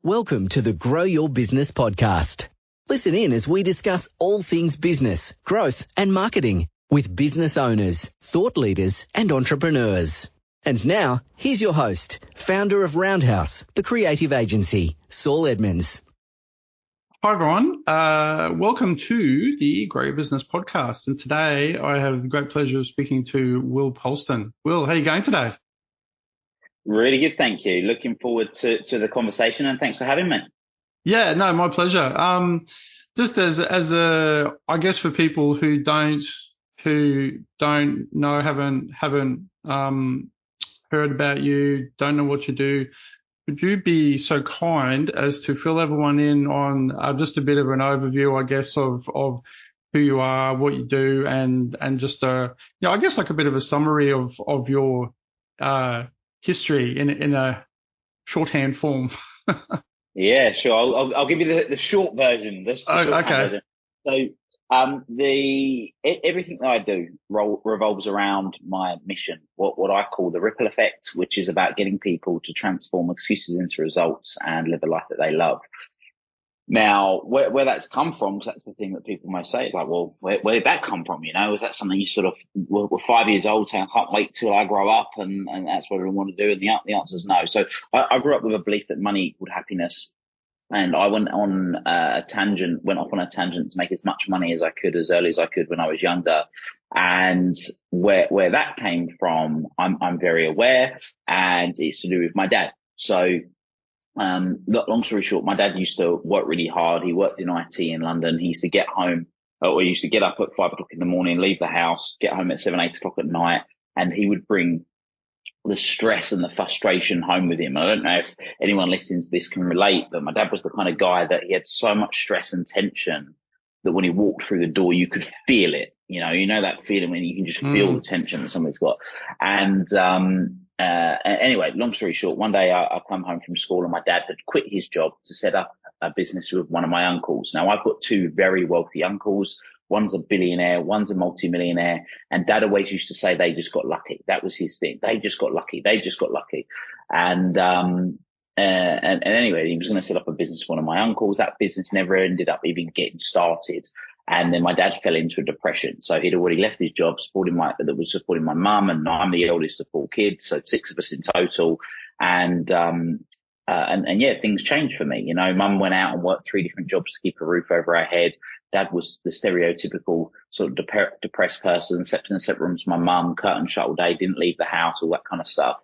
Welcome to the Grow Your Business podcast. Listen in as we discuss all things business, growth and marketing with business owners, thought leaders and entrepreneurs. And now, here's your host, founder of Roundhouse, the creative agency, Saul Edmonds. Hi everyone, welcome to the Grow Your Business podcast. And today I have the great pleasure of speaking to Will Polston. Will, how are you going today? Really good, thank you. Looking forward to the conversation, and thanks for having me. Yeah, no, my pleasure. Just as a, I guess for people who don't know, haven't heard about you, don't know what you do, would you be so kind as to fill everyone in on just a bit of an overview, I guess, of who you are, what you do, and just I guess like a bit of a summary of your history in a shorthand form. Yeah, sure. I'll give you the short version. Okay. Version. So everything that I do revolves around my mission, what I call the ripple effect, which is about getting people to transform excuses into results and live a life that they love. Now, where that's come from, because that's the thing that people may say, it's like, well, where did that come from? You know, is that something you sort of were 5 years old saying, I can't wait till I grow up and that's what I want to do? And the answer is no. So I grew up with a belief that money equaled happiness. And I went off on a tangent to make as much money as I could as early as I could when I was younger. And where that came from, I'm very aware, and it's to do with my dad. So long story short, my dad used to work really hard. He worked in IT in London. He used to get home, or he used to get up at 5 o'clock in the morning, leave the house, get home at 7, 8 o'clock at night, and he would bring the stress and the frustration home with him. I don't know if anyone listening to this can relate, but my dad was the kind of guy that he had so much stress and tension that when he walked through the door, you could feel it. You know that feeling when you can just feel the tension that somebody's got. And anyway, long story short, one day I come home from school and my dad had quit his job to set up a business with one of my uncles. Now, I've got two very wealthy uncles. One's a billionaire, one's a multimillionaire, and Dad always used to say they just got lucky. That was his thing. They just got lucky. And anyway, he was going to set up a business with one of my uncles. That business never ended up even getting started. And then my dad fell into a depression. So he'd already left his job that was supporting my mum, and I'm the eldest of 4 kids, so 6 of us in total. And yeah, things changed for me. You know, Mum went out and worked 3 different jobs to keep a roof over her head. Dad was the stereotypical sort of depressed person, slept in a separate room to my mum, curtain shut all day, didn't leave the house, all that kind of stuff.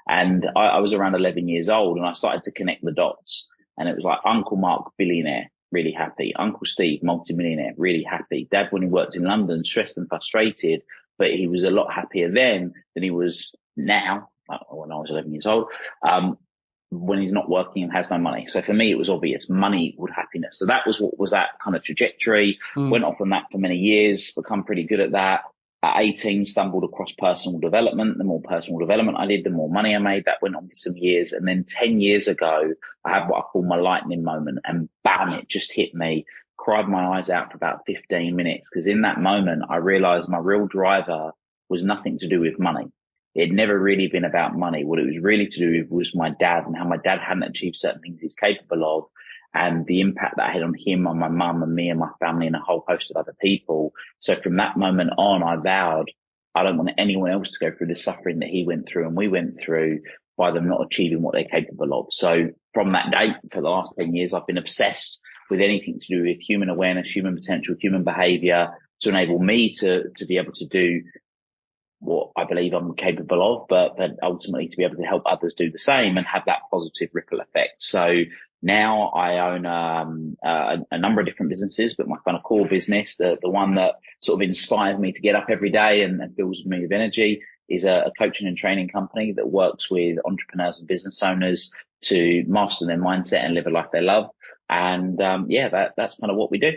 And I was around 11 years old and I started to connect the dots. And it was like Uncle Mark, billionaire, really happy. Uncle Steve, multimillionaire, really happy. Dad, when he worked in London, stressed and frustrated, but he was a lot happier then than he was now, when I was 11 years old. When he's not working and has no money. So for me, it was obvious money equaled happiness. So that was what was that kind of trajectory. Went off on that for many years, become pretty good at that. At 18, stumbled across personal development. The more personal development I did, the more money I made. That went on for some years. And then 10 years ago, I had what I call my lightning moment, and bam, it just hit me. Cried my eyes out for about 15 minutes. Because in that moment, I realized my real driver was nothing to do with money. It had never really been about money. What it was really to do with was my dad, and how my dad hadn't achieved certain things he's capable of, and the impact that I had on him, on my mum and me and my family and a whole host of other people. So from that moment on, I vowed I don't want anyone else to go through the suffering that he went through and we went through by them not achieving what they're capable of. So from that date, for the last 10 years, I've been obsessed with anything to do with human awareness, human potential, human behavior, to enable me to be able to do what I believe I'm capable of, but ultimately to be able to help others do the same and have that positive ripple effect. So now I own a number of different businesses, but my kind of core business, the one that sort of inspires me to get up every day and fills me with energy, is a coaching and training company that works with entrepreneurs and business owners to master their mindset and live a life they love. And that's kind of what we do.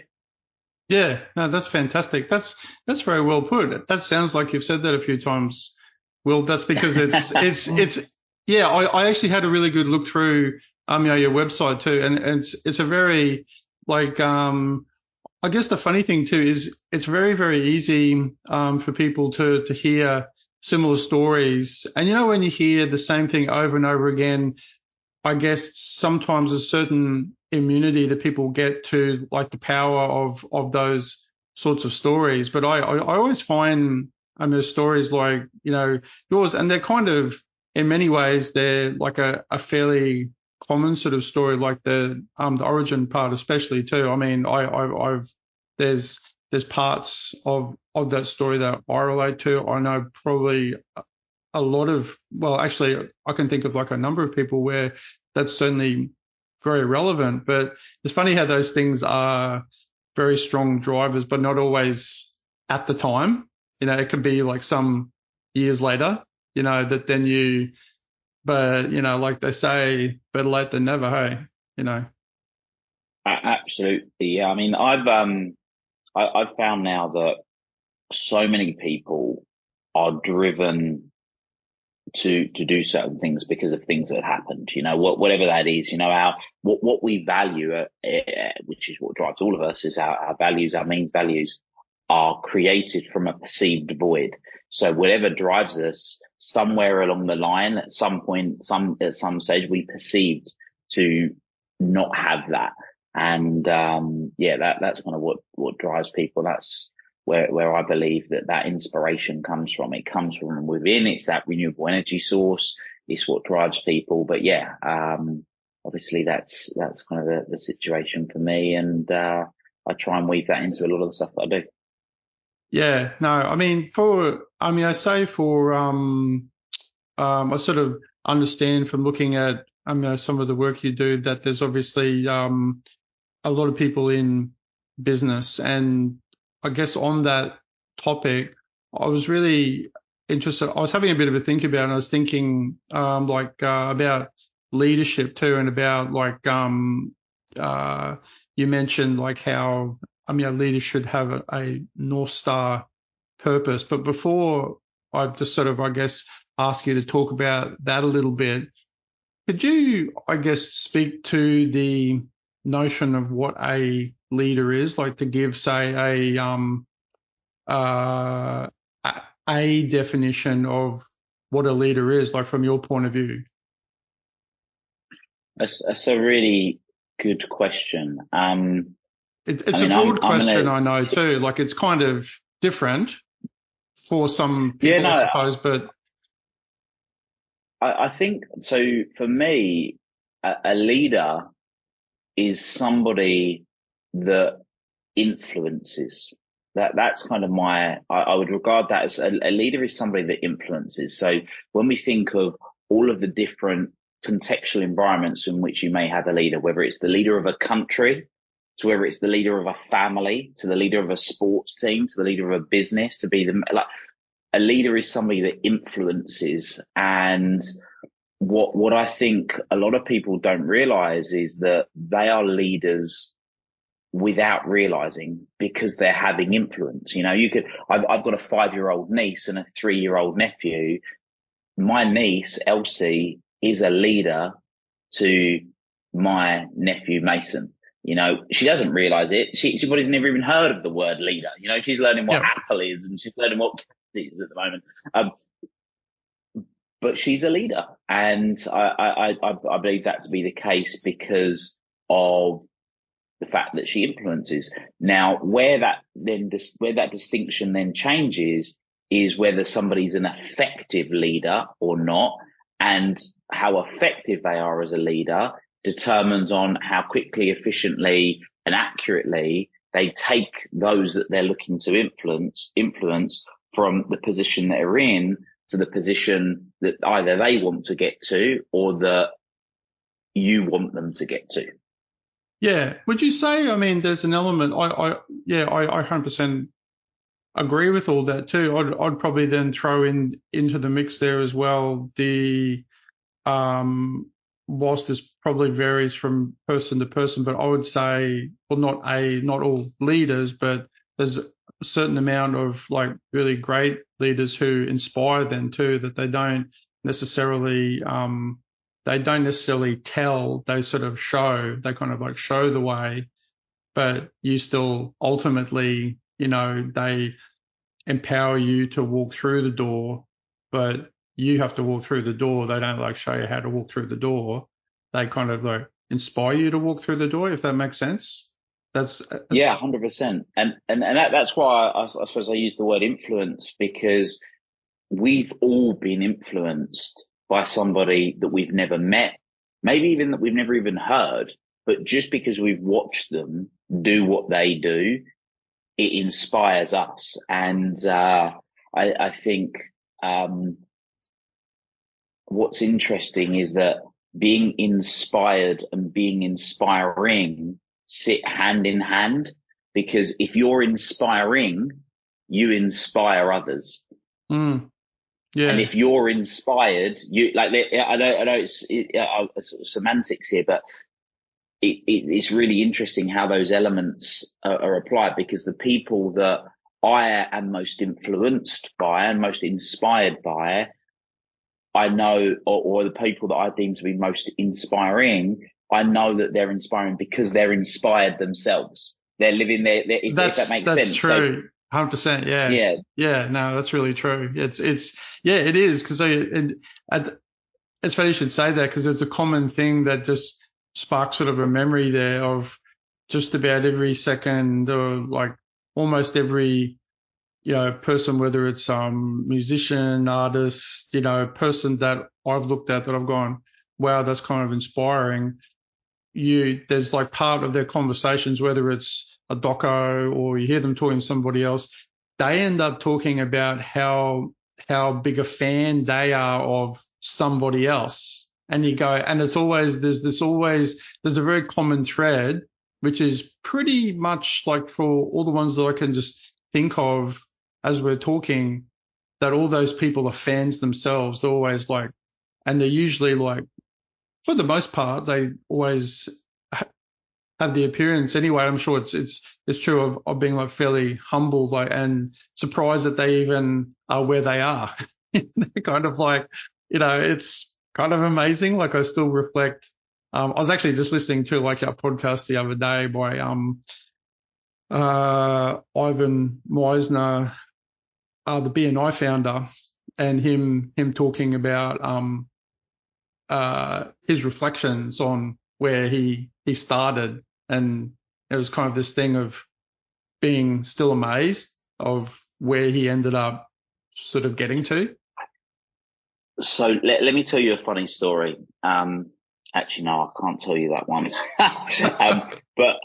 Yeah, no, that's fantastic. That's very well put. That sounds like you've said that a few times, Will. That's because I actually had a really good look through your website too, and it's a very I guess the funny thing too is it's very, very easy for people to hear similar stories. And when you hear the same thing over and over again, I guess sometimes a certain immunity that people get to, like the power of those sorts of stories. But I always find, stories like, yours, and they're kind of, in many ways, they're like a fairly common sort of story, like the origin part, especially too. I mean, there's parts of that story that I relate to. I know probably a lot of, well, actually, I can think of like a number of people where that's certainly very relevant. But it's funny how those things are very strong drivers, but not always at the time. It can be like some years later, that then but, like they say, better late than never, hey. Absolutely. Yeah. I mean, I've found now that so many people are driven to do certain things because of things that happened, whatever that is, what we value, which is what drives all of us, is our values, our means values are created from a perceived void. So whatever drives us, somewhere along the line, at some point, at some stage, we perceived to not have that. And, that's kind of what drives people. That's where I believe that inspiration comes from. It comes from within. It's that renewable energy source. It's what drives people. But yeah, obviously that's kind of the situation for me. And, I try and weave that into a lot of the stuff that I do. Yeah, no, I say I sort of understand from looking at, some of the work you do, that there's obviously, a lot of people in business. And I guess on that topic, I was really interested. I was having a bit of a think about it. And I was thinking, about leadership too, and about you mentioned like how, leaders should have a North Star purpose. But before I just sort of, I guess, ask you to talk about that a little bit, could you, I guess, speak to the notion of what a leader is, like to give, say, a definition of what a leader is, like from your point of view? That's a really good question. It's a broad question, I know too. Like it's kind of different for some people, I suppose, but I think so. For me, a leader is somebody that influences. That's kind of I would regard that as a leader is somebody that influences. So when we think of all of the different contextual environments in which you may have a leader, whether it's the leader of a country, to whether it's the leader of a family, to the leader of a sports team, to the leader of a business, to be a leader is somebody that influences. And what I think a lot of people don't realize is that they are leaders without realizing, because they're having influence. I've got a 5-year-old niece and a 3-year-old nephew. My niece, Elsie, is a leader to my nephew, Mason. She doesn't realize it. She's never even heard of the word leader. She's learning what Apple is, and she's learning what it is at the moment. But she's a leader. And I believe that to be the case because of the fact that she influences. Now, where that distinction then changes is whether somebody's an effective leader or not, and how effective they are as a leader determines on how quickly, efficiently, and accurately they take those that they're looking to influence from the position that they're in to the position that either they want to get to or that you want them to get to. Yeah. Would you say, there's an element, I 100% agree with all that too. I'd probably then throw into the mix there as well, whilst this probably varies from person to person, but I would say, well, not all leaders, but there's a certain amount of like really great leaders who inspire them too, that they don't necessarily tell, they sort of show, they kind of like show the way, but you still ultimately, they empower you to walk through the door, but you have to walk through the door. They don't like show you how to walk through the door. they kind of like inspire you to walk through the door, if that makes sense. That's Yeah, 100%. And that's why I suppose I use the word influence, because we've all been influenced by somebody that we've never met, maybe even that we've never even heard, but just because we've watched them do what they do, it inspires us. And I think what's interesting is that being inspired and being inspiring sit hand in hand, because if you're inspiring, you inspire others. Yeah. And if you're inspired, you like. I know it's sort of semantics here, but it's really interesting how those elements are applied, because the people that I am most influenced by and most inspired by, I know, or the people that I deem to be most inspiring, I know that they're inspiring because they're inspired themselves. They're living if that makes sense. That's true. So, 100%. Yeah. Yeah. Yeah. No, that's really true. Yeah, it is. Cause it's funny you should say that, because it's a common thing that just sparks sort of a memory there of just about every second, or like almost every, person, whether it's musician, artist, person that I've looked at that I've gone, wow, that's kind of inspiring. There's like part of their conversations, whether it's a doco or you hear them talking to somebody else, they end up talking about how big a fan they are of somebody else. And you go, and there's a very common thread, which is pretty much like for all the ones that I can just think of as we're talking, that all those people are fans themselves. They're always like, and they're usually like, for the most part, they always have the appearance anyway. I'm sure it's true of being like fairly humble, like, and surprised that they even are where they are. They're kind of like, it's kind of amazing. Like, I still reflect. I was actually just listening to like our podcast the other day by Ivan Meisner, the BNI founder, and him talking about his reflections on where he started, and it was kind of this thing of being still amazed of where he ended up sort of getting to. So let me tell you a funny story. Actually, no, I can't tell you that one. But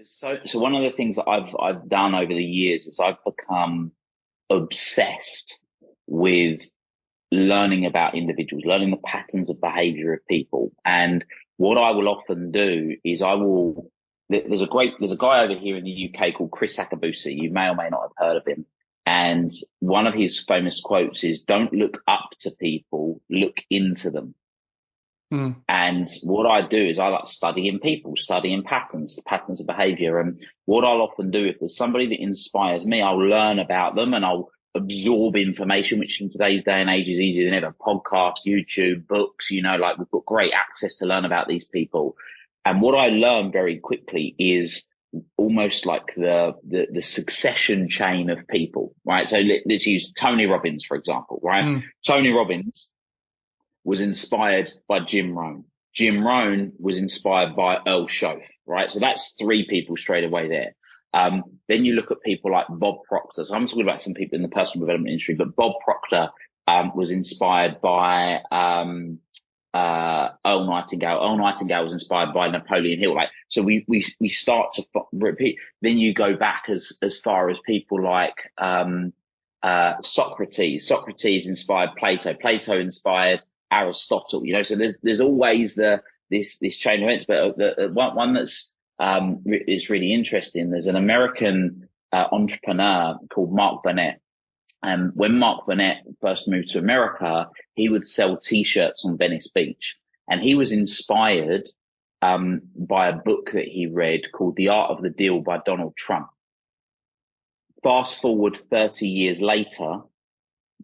so one of the things that I've done over the years is I've become obsessed with learning about individuals, learning the patterns of behavior of people. And what I will often do is there's a guy over here in the UK called Chris Akabusi. You may or may not have heard of him. And one of his famous quotes is, "Don't look up to people, look into them." And what I do is I like studying people, studying patterns of behavior. And what I'll often do, if there's somebody that inspires me, I'll learn about them and I'll absorb information, which in today's day and age is easier than ever. Podcast, YouTube, books, like we've got great access to learn about these people. And what I learn very quickly is almost like the succession chain of people, right? So let's use Tony Robbins, for example, right? Tony Robbins was inspired by Jim Rohn. Jim Rohn was inspired by Earl Shoaff, right? So that's three people straight away there. Then you look at people like Bob Proctor. So I'm talking about some people in the personal development industry, but Bob Proctor was inspired by Earl Nightingale. Earl Nightingale was inspired by Napoleon Hill. Like, so we start to repeat. Then you go back as far as people like Socrates. Socrates inspired Plato. Plato inspired Aristotle. So there's always this chain of events. But the one that's is really interesting. There's an American entrepreneur called Mark Burnett. And when Mark Burnett first moved to America, he would sell T-shirts on Venice Beach. And he was inspired by a book that he read called The Art of the Deal by Donald Trump. Fast forward 30 years later,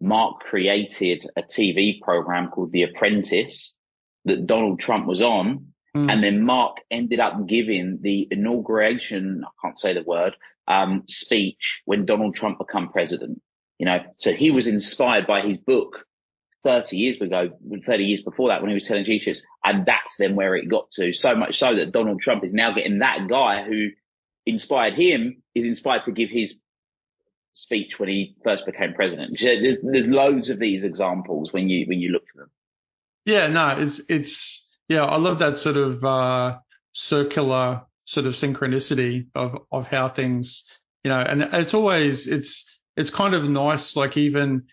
Mark created a TV program called The Apprentice that Donald Trump was on. And then Mark ended up giving the inauguration, I can't say the word, speech when Donald Trump became president. So he was inspired by his book 30 years before that when he was selling t-shirts. And that's then where it got to, so much so that Donald Trump is now getting that guy who inspired him is inspired to give his speech when he first became president. So there's loads of these examples when you look for them. Yeah, no, yeah, I love that sort of circular sort of synchronicity of how things, and it's always, it's kind of nice, like even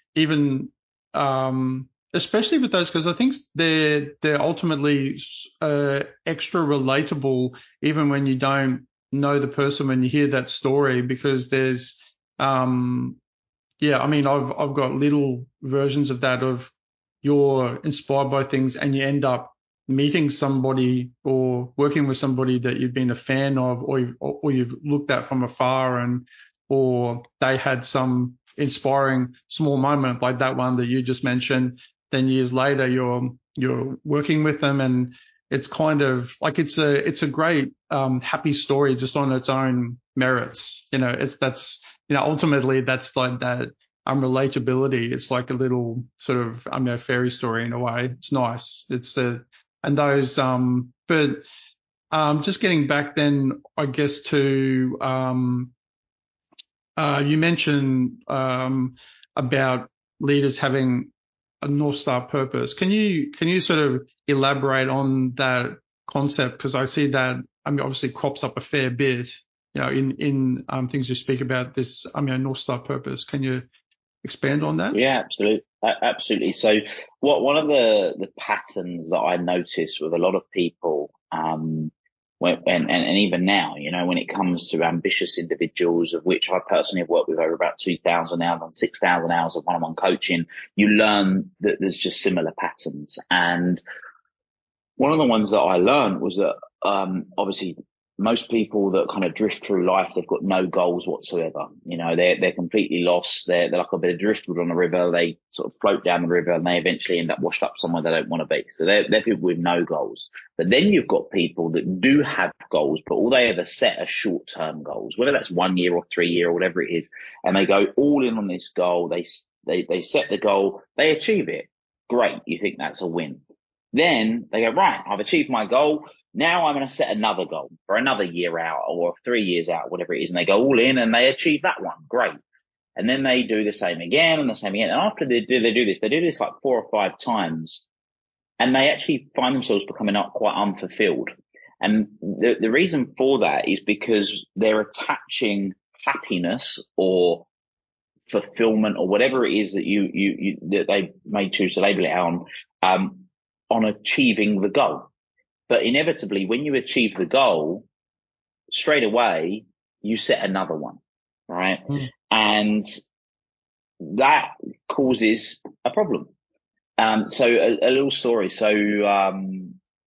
especially with those, because I think they're ultimately extra relatable even when you don't know the person, when you hear that story, because there's yeah, I mean, I've got little versions of that, of you're inspired by things and you end up meeting somebody or working with somebody that you've been a fan of, or you've looked at from afar, or they had some inspiring small moment like that one that you just mentioned. Then years later, you're working with them, and it's kind of like it's a great happy story just on its own merits. Ultimately that's like that relatability. It's like a little sort of fairy story in a way. It's nice. And those but just getting back then, I guess, to you mentioned about leaders having a North Star purpose. Can you sort of elaborate on that concept? Because I see that, obviously crops up a fair bit, in things you speak about, this, North Star purpose. Can you expand on that? Yeah, absolutely. So one of the patterns that I notice with a lot of people, and even now, when it comes to ambitious individuals, of which I personally have worked with over about 2,000 now, done 6,000 hours of one-on-one coaching, you learn that there's just similar patterns. And one of the ones that I learned was that, obviously, most people that kind of drift through life, they've got no goals whatsoever. They're completely lost. They're like a bit of driftwood on a river. They sort of float down the river and they eventually end up washed up somewhere they don't want to be. So they're people with no goals. But then you've got people that do have goals, but all they ever set are short-term goals, whether that's 1 year or 3 year or whatever it is. And they go all in on this goal. They set the goal. They achieve it. Great. You think that's a win. Then they go, right, I've achieved my goal. Now I'm going to set another goal for another year out or 3 years out, whatever it is. And they go all in and they achieve that one. Great. And then they do the same again and the same again. And after they do this like 4 or 5 times, and they actually find themselves becoming quite unfulfilled. And the reason for that is because they're attaching happiness or fulfillment or whatever it is that that they may choose to label it on achieving the goal. But inevitably, when you achieve the goal, straight away, you set another one, right? Mm. And that causes a problem. So a little story. So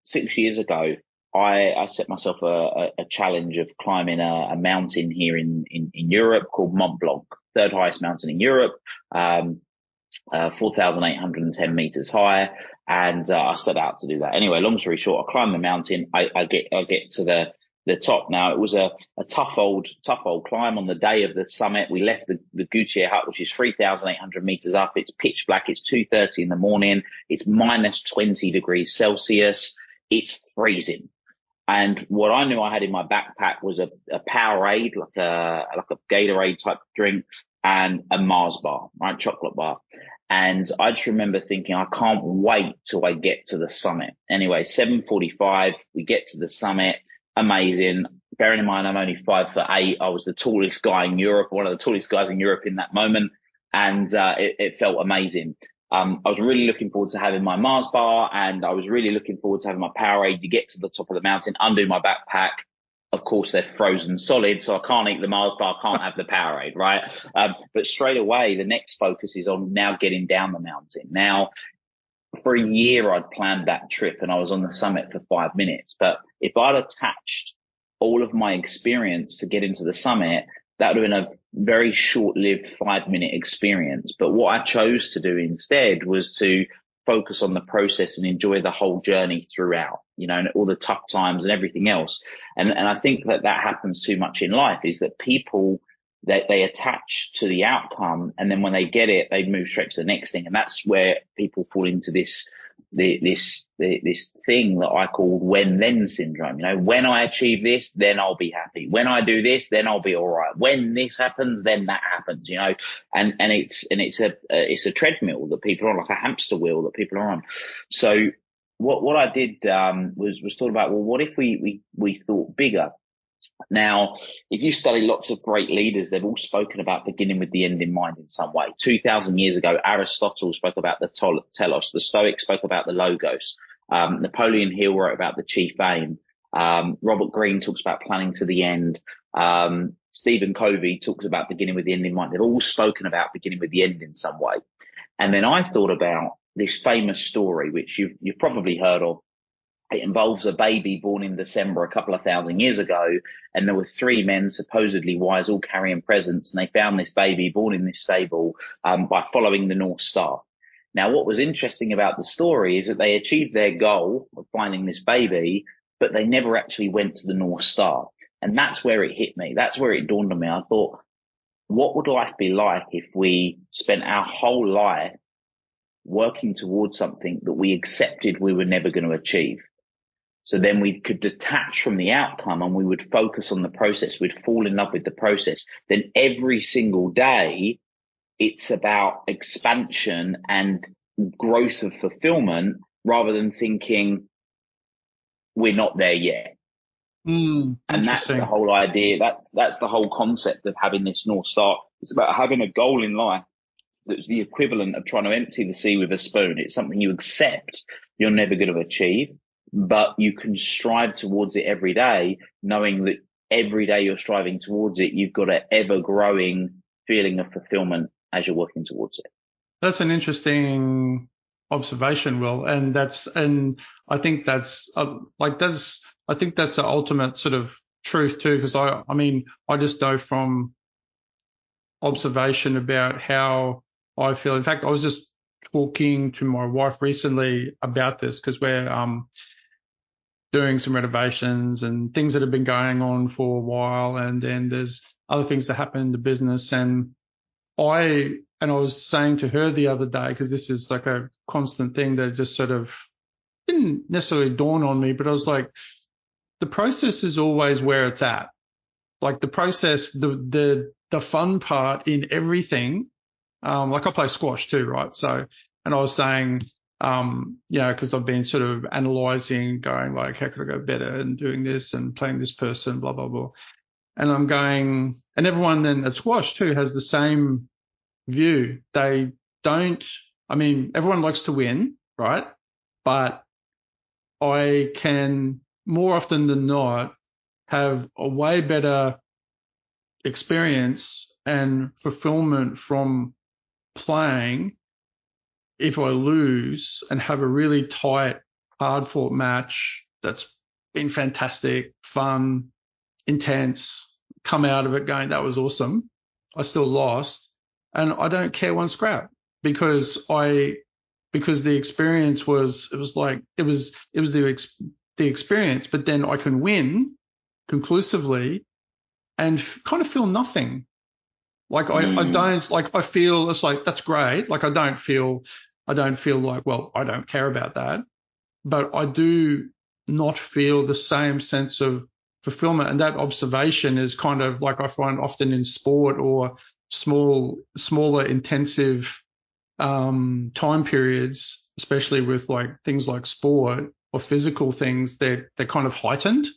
6 years ago, I set myself a challenge of climbing a mountain here in Europe called Mont Blanc, third highest mountain in Europe, 4,810 meters high. And I set out to do that. Anyway, long story short, I climb the mountain. I get to the top. Now, it was a tough old climb. On the day of the summit, we left the Goutier Hut, which is 3,800 meters up. It's pitch black. It's 2:30 in the morning. It's minus 20 degrees Celsius. It's freezing. And what I knew I had in my backpack was a Powerade, like a Gatorade type drink, and a Mars bar, right? Chocolate bar. And I just remember thinking, I can't wait till I get to the summit. Anyway, 7:45, we get to the summit. Amazing. Bearing in mind, I'm only 5'8". I was the tallest guy in Europe, one of the tallest guys in Europe in that moment. And it felt amazing. I was really looking forward to having my Mars bar, and I was really looking forward to having my Powerade. You get to the top of the mountain, undo my backpack. Of course, they're frozen solid, so I can't eat the Mars bar, I can't have the Powerade, right? But straight away, the next focus is on now getting down the mountain. Now, for a year, I'd planned that trip, and I was on the summit for 5 minutes. But if I'd attached all of my experience to get into the summit, that would have been a very short-lived 5-minute experience. But what I chose to do instead was to focus on the process and enjoy the whole journey throughout, and all the tough times and everything else. And I think that happens too much in life, is that people they attach to the outcome, and then when they get it, they move straight to the next thing. And that's where people fall into this thing that I call when then syndrome. You know, when I achieve this, then I'll be happy. When I do this, then I'll be all right. When this happens, then that happens, you know, and it's a treadmill that people are on, like a hamster wheel that people are on. So what I did, was thought about, well, what if we thought bigger? Now, if you study lots of great leaders, they've all spoken about beginning with the end in mind in some way. 2,000 years ago, Aristotle spoke about the telos. The Stoics spoke about the logos. Napoleon Hill wrote about the chief aim. Robert Greene talks about planning to the end. Stephen Covey talks about beginning with the end in mind. They've all spoken about beginning with the end in some way. And then I thought about this famous story, which you've probably heard of. It involves a baby born in December a couple of thousand years ago, and there were three men, supposedly wise, all carrying presents, and they found this baby born in this stable by following the North Star. Now, what was interesting about the story is that they achieved their goal of finding this baby, but they never actually went to the North Star. And that's where it hit me. That's where it dawned on me. I thought, what would life be like if we spent our whole life working towards something that we accepted we were never going to achieve? So then we could detach from the outcome and we would focus on the process. We'd fall in love with the process. Then every single day, it's about expansion and growth of fulfillment rather than thinking we're not there yet. And that's the whole idea. That's the whole concept of having this North Star. It's about having a goal in life that's the equivalent of trying to empty the sea with a spoon. It's something you accept you're never going to achieve, but you can strive towards it every day, knowing that every day you're striving towards it, you've got an ever-growing feeling of fulfillment as you're working towards it. That's an interesting observation, Will, and I think that's the ultimate sort of truth too, because I just know from observation about how I feel. In fact, I was just talking to my wife recently about this because we're doing some renovations and things that have been going on for a while, and then there's other things that happen in the business. And I was saying to her the other day, because this is like a constant thing that just sort of didn't necessarily dawn on me, but I was like, the process is always where it's at. Like the process, the fun part in everything. Like I play squash too, right? So, and I was saying, because I've been sort of analyzing, going like, how could I go better and doing this and playing this person, blah, blah, blah. And I'm going, and everyone then at squash too has the same view. Everyone likes to win, right? But I can more often than not have a way better experience and fulfillment from playing if I lose and have a really tight, hard-fought match that's been fantastic, fun, intense, come out of it going, that was awesome. I still lost, and I don't care one scrap because the experience was the experience, but then I can win conclusively and kind of feel nothing. Like I feel it's like, that's great. Like I don't feel like, well, I don't care about that, but I do not feel the same sense of fulfillment. And that observation is kind of like I find often in sport or smaller intensive, time periods, especially with like things like sport or physical things, they're kind of heightened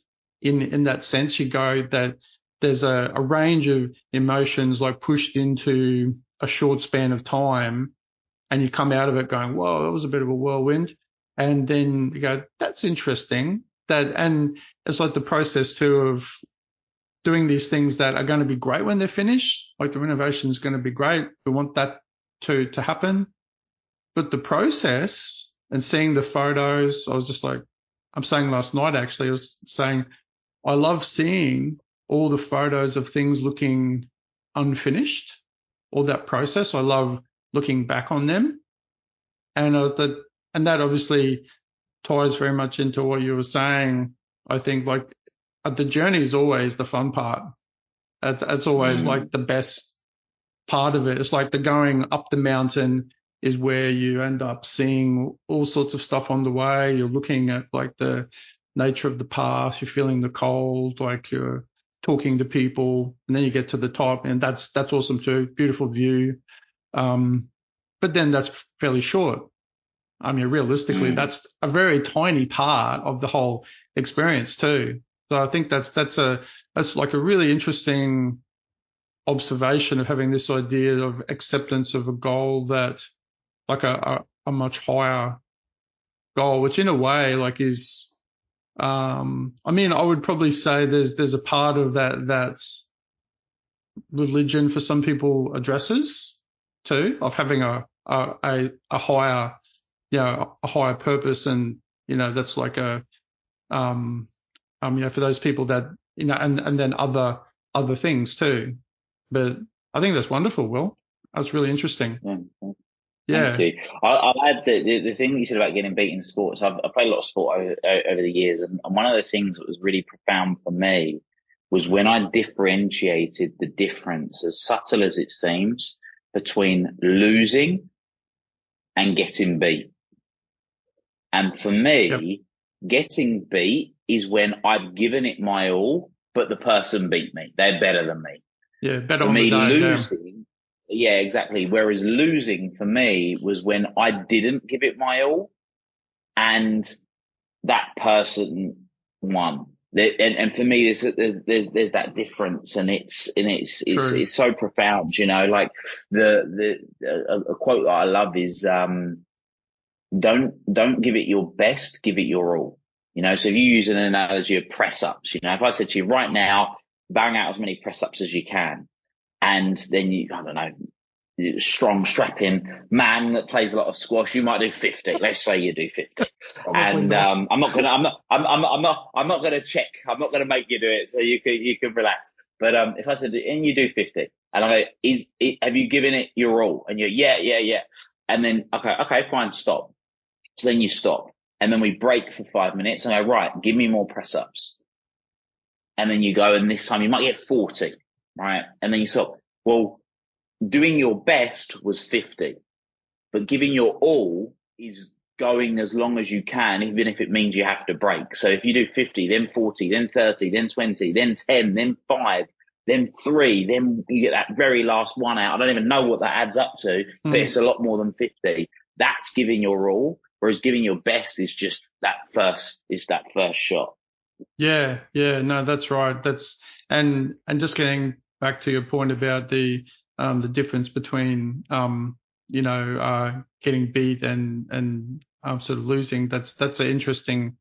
in that sense. You go that there's a range of emotions like pushed into a short span of time, and you come out of it going, whoa, that was a bit of a whirlwind. And then you go, that's interesting. And it's like the process too of doing these things that are going to be great when they're finished. Like the renovation is going to be great. We want that to happen. But the process and seeing the photos, I was just like, I'm saying last night, actually, I was saying, I love seeing all the photos of things looking unfinished, all that process. I love looking back on them. And that obviously ties very much into what you were saying. I think like the journey is always the fun part. That's always like the best part of it. It's like the going up the mountain is where you end up seeing all sorts of stuff on the way. You're looking at like the nature of the path. You're feeling the cold, like you're talking to people, and then you get to the top, and that's awesome too. Beautiful view. But then that's fairly short. I mean, realistically, that's a very tiny part of the whole experience too. So I think that's like a really interesting observation of having this idea of acceptance of a goal that like a much higher goal, which in a way like is, I mean, I would probably say there's a part of that's religion for some people addresses too, of having a higher, a higher purpose. And, that's like for those people that, and then other things too. But I think that's wonderful, Will. That's really interesting. Thank you. I'll add the thing that you said about getting beat in sports. I've played a lot of sport over the years, and one of the things that was really profound for me was when I differentiated the difference, as subtle as it seems, between losing and getting beat. And for me, getting beat is when I've given it my all, but the person beat me. They're better than me. Yeah, better for on me, the day, losing. Yeah, exactly. Whereas losing for me was when I didn't give it my all and that person won. And for me, there's that difference, and it's so profound, like a quote that I love is, don't give it your best, give it your all. So if you use an analogy of press ups, if I said to you right now, bang out as many press ups as you can, and then I don't know, strong strapping man that plays a lot of squash, you might do 50. Let's say you do 50. And I'm not gonna check. I'm not gonna make you do it, so you can relax. But if I said, and you do 50, and I go, have you given it your all? And you're yeah. And then okay, fine, stop. So then you stop, and then we break for 5 minutes, and I go, right, give me more press ups. And then you go, and this time you might get 40, right? And then you stop. Well, doing your best was 50, but giving your all is going as long as you can, even if it means you have to break. So if you do 50, then 40, then 30, then 20, then 10, then 5, then 3, then you get that very last one out. I don't even know what that adds up to, but it's a lot more than 50. That's giving your all, whereas giving your best is just that first shot. Yeah, no, that's right. And just getting back to your point about the difference between getting beat and sort of losing. That's an interesting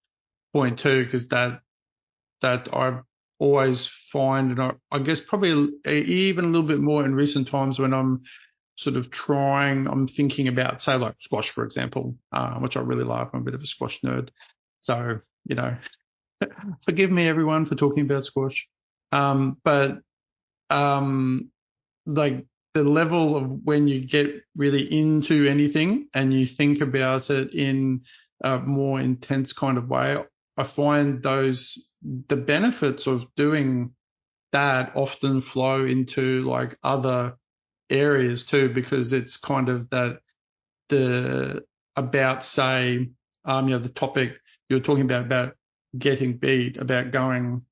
point too, because that I've always find, and I guess probably even a little bit more in recent times when I'm sort of I'm thinking about, say, like squash, for example, which I really love. I'm a bit of a squash nerd, so forgive me, everyone, for talking about squash. But like the level of when you get really into anything and you think about it in a more intense kind of way, I find the benefits of doing that often flow into like other areas too, because it's kind of the topic you're talking about getting beat, about going,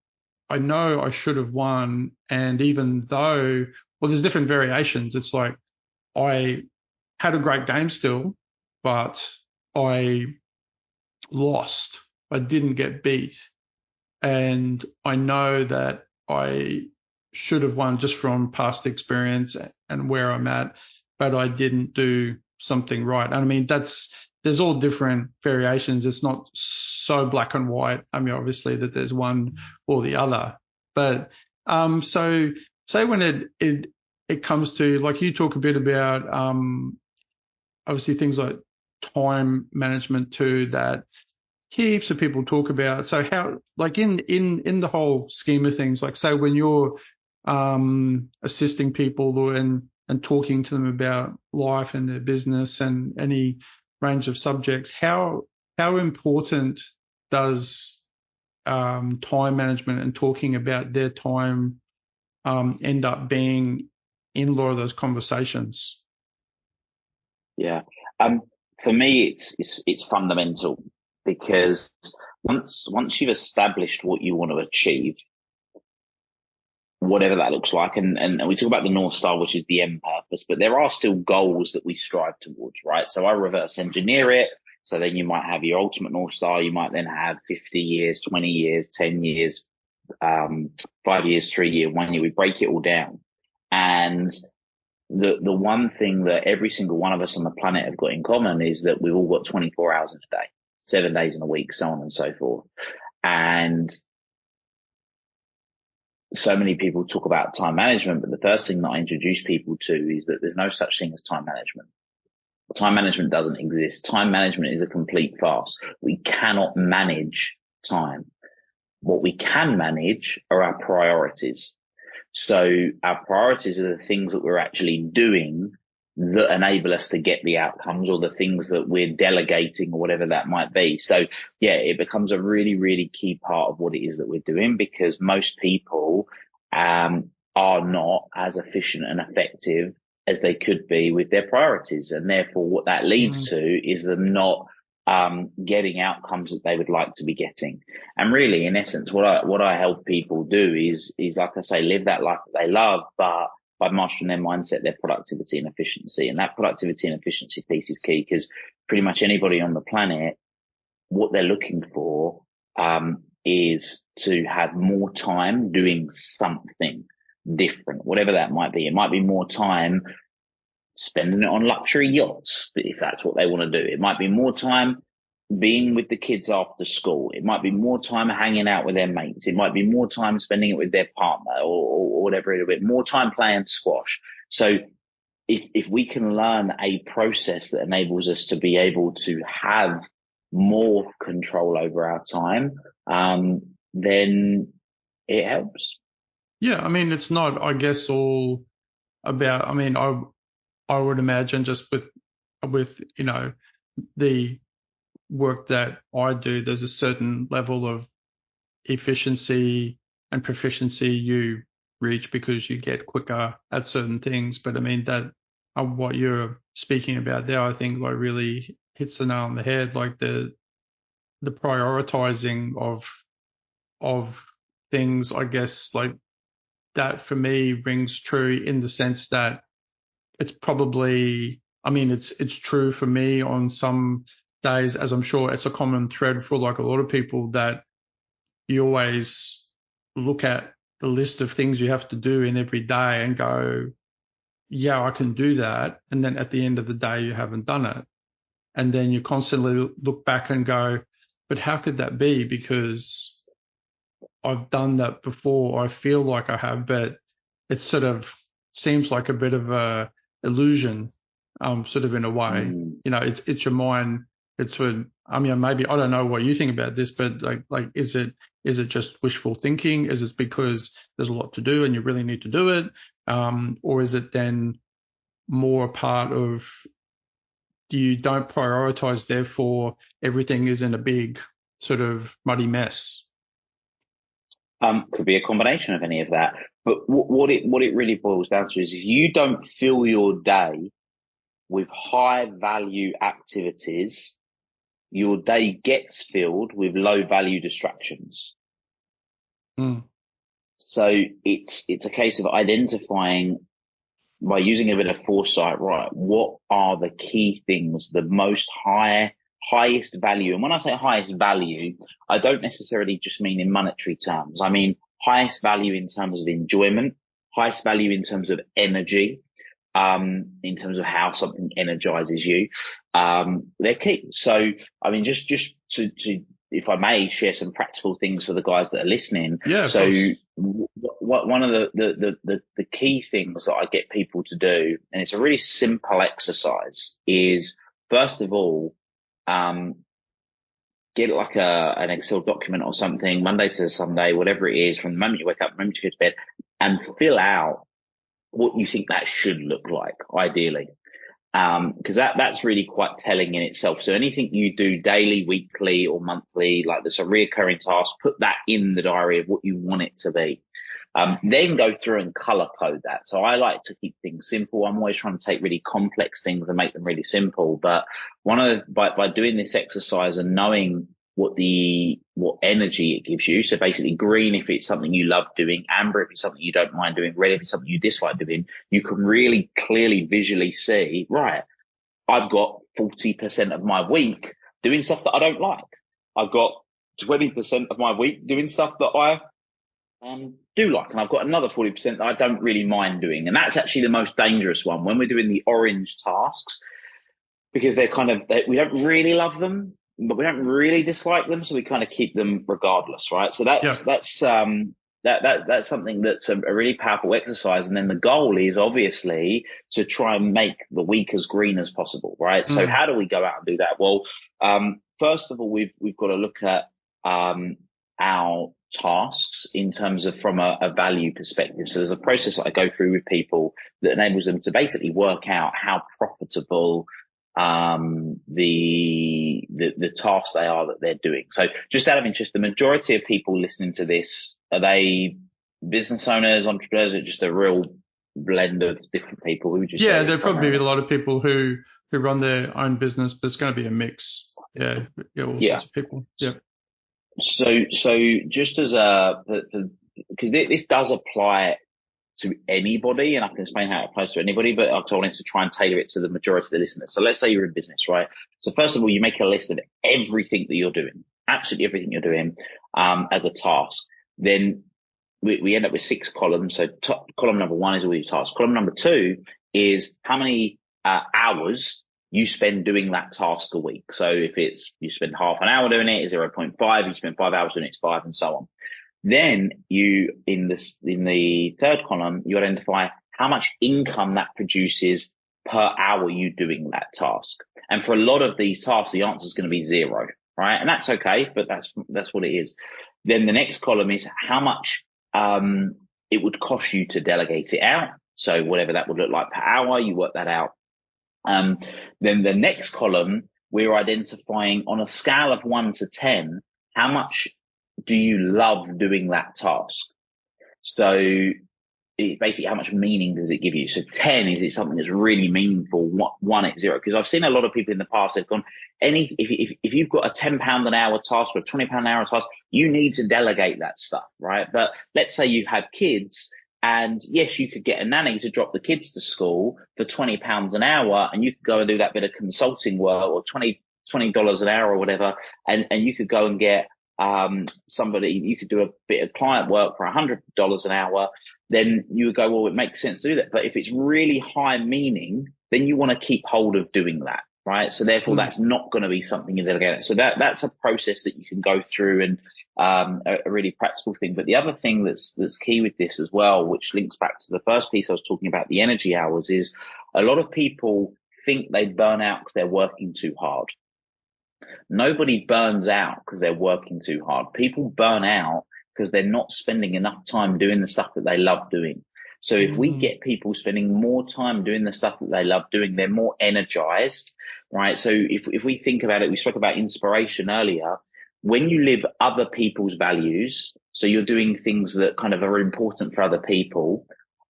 I know I should have won. And even though, there's different variations. It's like, I had a great game still, but I lost. I didn't get beat. And I know that I should have won just from past experience and where I'm at, but I didn't do something right. And I mean, there's all different variations. It's not so black and white. I mean, obviously that there's one or the other, but, so say when it comes to, like, you talk a bit about, obviously things like time management too, that heaps of people talk about. So how, like in the whole scheme of things, like say when you're, assisting people and talking to them about life and their business and any range of subjects, how important does time management and talking about their time end up being in a lot of those conversations? Yeah. For me, it's fundamental, because once you've established what you want to achieve, whatever that looks like, and we talk about the North Star, which is the end purpose, but there are still goals that we strive towards, right? So I reverse engineer it. So then you might have your ultimate North Star. You might then have 50 years, 20 years, 10 years, 5 years, 3 year, 1 year. We break it all down. And the one thing that every single one of us on the planet have got in common is that we've all got 24 hours in a day, 7 days in a week, so on and so forth. And so many people talk about time management, but the first thing that I introduce people to is that there's no such thing as time management. Time management doesn't exist. Time management is a complete farce. We cannot manage time. What we can manage are our priorities. So our priorities are the things that we're actually doing that enable us to get the outcomes, or the things that we're delegating, or whatever that might be. So yeah, it becomes a really, really key part of what it is that we're doing, because most people are not as efficient and effective as they could be with their priorities. And therefore what that leads to is them not getting outcomes that they would like to be getting. And really, in essence, what I help people do is like I say, live that life that they love, but by mastering their mindset, their productivity and efficiency. And that productivity and efficiency piece is key, because pretty much anybody on the planet, what they're looking for is to have more time doing something different, whatever that might be. It might be more time spending it on luxury yachts, if that's what they want to do. It might be more time being with the kids after school. It might be more time hanging out with their mates. It might be more time spending it with their partner, or whatever it'll be, more time playing squash. So if we can learn a process that enables us to be able to have more control over our time, then it helps. Yeah, I mean, it's not, I guess, all about, I mean, I would imagine just with, you know, the work that I do, there's a certain level of efficiency and proficiency you reach because you get quicker at certain things. But I mean, that what you're speaking about there, I think like really hits the nail on the head, like the prioritizing of things, I guess, like that for me rings true in the sense that it's probably, I mean, it's true for me on some days, as I'm sure it's a common thread for like a lot of people, that you always look at the list of things you have to do in every day and go, yeah, I can do that. And then at the end of the day, you haven't done it. And then you constantly look back and go, but how could that be? Because I've done that before, or I feel like I have, but it sort of seems like a bit of a illusion, sort of in a way. You know, it's your mind. It's when, I mean, maybe, I don't know what you think about this, but like, is it just wishful thinking? Is it because there's a lot to do and you really need to do it? Or is it then more a part of you don't prioritize, therefore everything is in a big sort of muddy mess? Could be a combination of any of that. But what it really boils down to is, if you don't fill your day with high value activities, your day gets filled with low value distractions. So it's a case of identifying, by using a bit of foresight, right, what are the key things, the most highest value? And when I say highest value, I don't necessarily just mean in monetary terms. I mean highest value in terms of enjoyment, highest value in terms of energy, in terms of how something energizes you. They're key. So, I mean, just to, if I may share some practical things for the guys that are listening. Yeah. So one of the key things that I get people to do, and it's a really simple exercise, is first of all, get like an Excel document or something, Monday to Sunday, whatever it is, from the moment you wake up, the moment you go to bed, and fill out what you think that should look like, ideally. Because that's really quite telling in itself. So anything you do daily, weekly, or monthly, like there's a reoccurring task, put that in the diary of what you want it to be. Then go through and color code that. So I like to keep things simple. I'm always trying to take really complex things and make them really simple. But by doing this exercise and knowing what energy it gives you. So basically green if it's something you love doing, amber if it's something you don't mind doing, red if it's something you dislike doing, you can really clearly visually see, right, I've got 40% of my week doing stuff that I don't like. I've got 20% of my week doing stuff that I do like. And I've got another 40% that I don't really mind doing. And that's actually the most dangerous one when we're doing the orange tasks, because we don't really love them, but we don't really dislike them. So we kind of keep them regardless, right? So that's something that's a really powerful exercise. And then the goal is obviously to try and make the week as green as possible, right? So how do we go out and do that? Well, first of all, we've got to look at, our tasks in terms of from a value perspective. So there's a process that I go through with people that enables them to basically work out how profitable the tasks they are that they're doing. So just out of interest, the majority of people listening to this, are they business owners, entrepreneurs, or just a real blend of different people? Who would you say? Yeah, there'll probably be a lot of people who run their own business, but it's going to be a mix. Yeah, all sorts of people. Yeah. So just as because this does apply to anybody, and I can explain how it applies to anybody, but I wanted to try and tailor it to the majority of the listeners. So let's say you're in business, right? So first of all, you make a list of everything that you're doing, absolutely everything you're doing, as a task. Then we end up with 6 columns. So column number 1 is all your tasks. Column number 2 is how many hours you spend doing that task a week. So if it's, you spend half an hour doing it, is 0.5, you spend 5 hours doing it, it's 5, and so on. Then you, in the third column, you identify how much income that produces per hour you doing that task. And for a lot of these tasks, the answer is going to be 0, right? And that's okay, but that's what it is. Then the next column is how much, it would cost you to delegate it out. So whatever that would look like per hour, you work that out. Then the next column, we're identifying on a scale of 1 to 10, how much do you love doing that task? So basically, how much meaning does it give you? So 10 is it something that's really meaningful? 1 at 0, because I've seen a lot of people in the past, they've gone, if you've got a £10 an hour task or a £20 an hour task, you need to delegate that stuff, right? But let's say you have kids, and yes, you could get a nanny to drop the kids to school for £20 an hour, and you could go and do that bit of consulting work, or $20 an hour or whatever, and you could go and get you could do a bit of client work for $100 an hour. Then you would go, well, it makes sense to do that. But if it's really high meaning, then you want to keep hold of doing that, right? So therefore, that's not going to be something you delegate. So that's a process that you can go through, and a really practical thing. But the other thing that's key with this as well, which links back to the first piece I was talking about, the energy hours, is a lot of people think they burn out because they're working too hard. Nobody burns out because they're working too hard. People burn out because they're not spending enough time doing the stuff that they love doing. So if we get people spending more time doing the stuff that they love doing, they're more energized, right? So if we think about it, we spoke about inspiration earlier. When you live other people's values, so you're doing things that kind of are important for other people,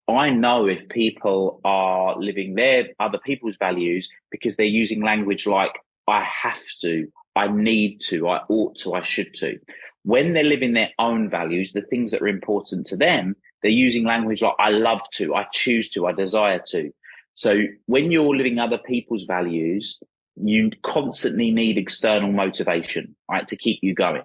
I know if people are living their other people's values because they're using language like, I have to, I need to, I ought to, I should to. When they're living their own values, the things that are important to them, they're using language like, I love to, I choose to, I desire to. So when you're living other people's values, you constantly need external motivation, right, to keep you going.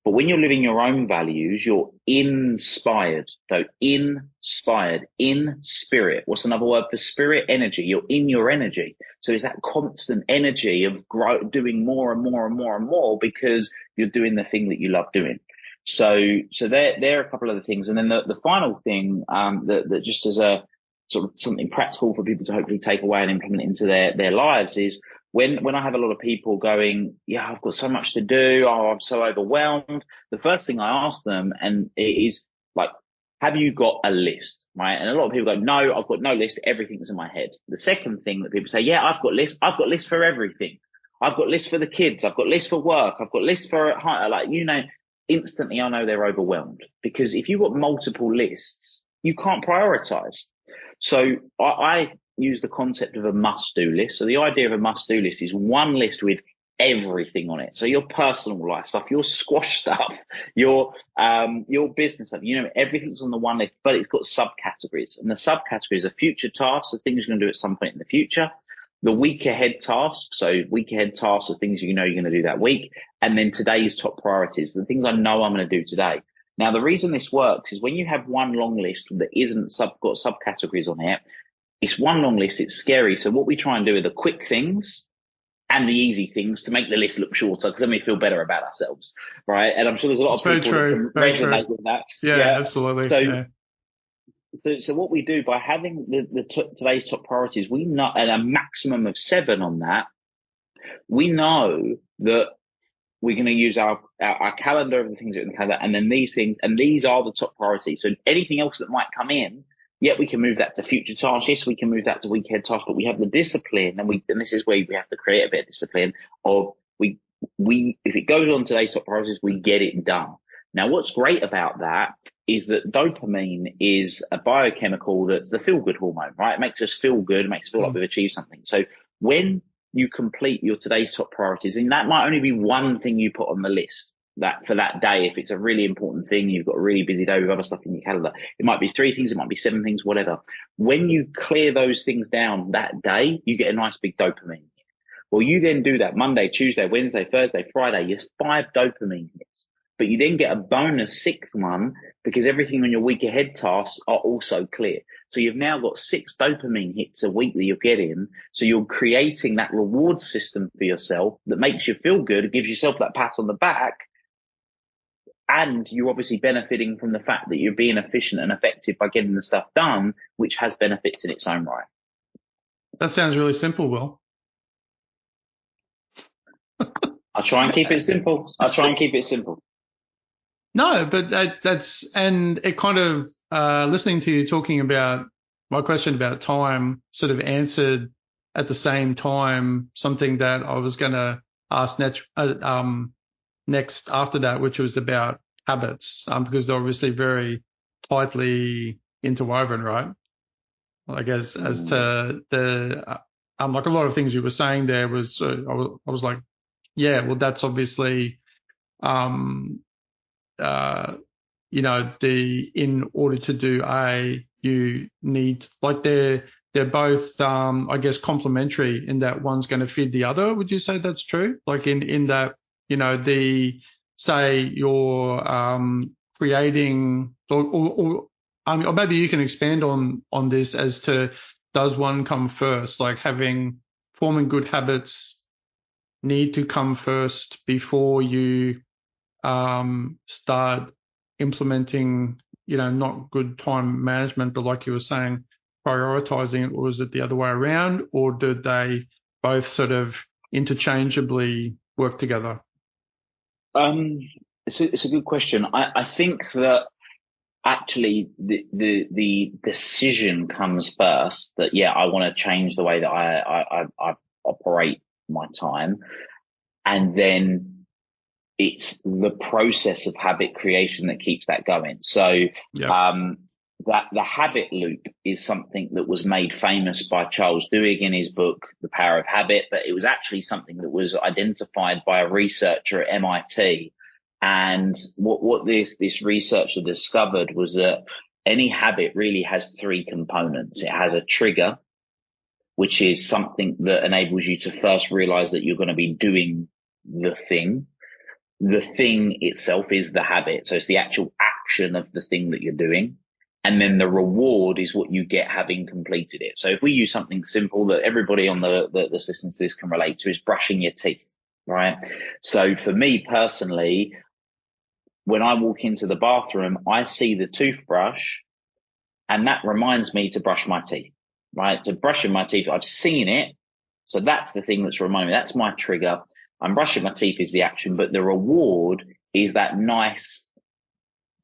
But when you're living your own values, you're inspired. So inspired, in spirit. What's another word for spirit? Energy. You're in your energy. So it's that constant energy of doing more and more and more and more because you're doing the thing that you love doing. So there are a couple of the things. And then the final thing, that just as a sort of something practical for people to hopefully take away and implement into their lives is, when I have a lot of people going, yeah, I've got so much to do, oh, I'm so overwhelmed, the first thing I ask them, and it is like, have you got a list, right? And a lot of people go, no, I've got no list, everything's in my head. The second thing that people say, yeah, I've got lists for everything. I've got lists for the kids, I've got lists for work, I've got lists for, like, instantly I know they're overwhelmed, because if you've got multiple lists, you can't prioritize. So I use the concept of a must-do list. So the idea of a must-do list is one list with everything on it. So your personal life stuff, your squash stuff, your business stuff, everything's on the one list, but it's got subcategories. And the subcategories are future tasks, so things you're going to do at some point in the future. The week ahead tasks, so week ahead tasks are things you're going to do that week. And then today's top priorities, the things I know I'm going to do today. Now, the reason this works is when you have one long list that isn't got subcategories on it, it's one long list, it's scary. So what we try and do are the quick things and the easy things to make the list look shorter, because then we feel better about ourselves, right? And I'm sure there's a lot of people that can resonate with that. Yeah, absolutely. So what we do by having today's top priorities, we know at a maximum of 7 on that, we know that we're going to use our calendar of the things that are in the calendar, and then these things, and these are the top priorities. So anything else that might come in, we can move that to future tasks. Yes, we can move that to weekend tasks, but we have the discipline, and this is where we have to create a bit of discipline of we if it goes on today's top priorities, we get it done. Now, what's great about that is that dopamine is a biochemical that's the feel-good hormone, right? It makes us feel good, it makes us feel like we've achieved something. So when you complete your today's top priorities, and that might only be one thing you put on the list that for that day, if it's a really important thing, you've got a really busy day with other stuff in your calendar, it might be 3 things, it might be 7 things, whatever. When you clear those things down that day, you get a nice big dopamine. Well, you then do that Monday, Tuesday, Wednesday, Thursday, Friday, you have 5 dopamine hits. But you then get a bonus 6th one because everything on your week ahead tasks are also clear. So you've now got 6 dopamine hits a week that you're getting. So you're creating that reward system for yourself that makes you feel good. It gives yourself that pat on the back. And you're obviously benefiting from the fact that you're being efficient and effective by getting the stuff done, which has benefits in its own right. That sounds really simple, Will. I'll try and keep it simple. No, but that's, and it kind of, listening to you talking about my question about time sort of answered at the same time something that I was going to ask next after that, which was about habits, because they're obviously very tightly interwoven, right? Like as to the, like a lot of things you were saying there was, I was like, yeah, well, that's obviously, in order to do A, you need, like they're both, I guess, complementary in that one's going to feed the other. Would you say that's true? Like in that, say you're, creating or maybe you can expand on this as to, does one come first? Like forming good habits need to come first before you, start implementing, not good time management, but like you were saying, prioritizing it, or is it the other way around, or do they both sort of interchangeably work together? It's a good question. I think that actually the decision comes first that, I want to change the way that I operate my time. And then it's the process of habit creation that keeps that going. So, that the habit loop is something that was made famous by Charles Duhigg in his book, The Power of Habit, but it was actually something that was identified by a researcher at MIT. And what this researcher discovered was that any habit really has 3 components. It has a trigger, which is something that enables you to first realize that you're going to be doing the thing. The thing itself is the habit. So it's the actual action of the thing that you're doing. And then the reward is what you get having completed it. So if we use something simple that everybody on that's listening to this can relate to, is brushing your teeth, right? So for me personally, when I walk into the bathroom, I see the toothbrush and that reminds me to brush my teeth, right? So brushing my teeth, I've seen it. So that's the thing that's reminding me. That's my trigger. I'm brushing my teeth is the action, but the reward is that nice,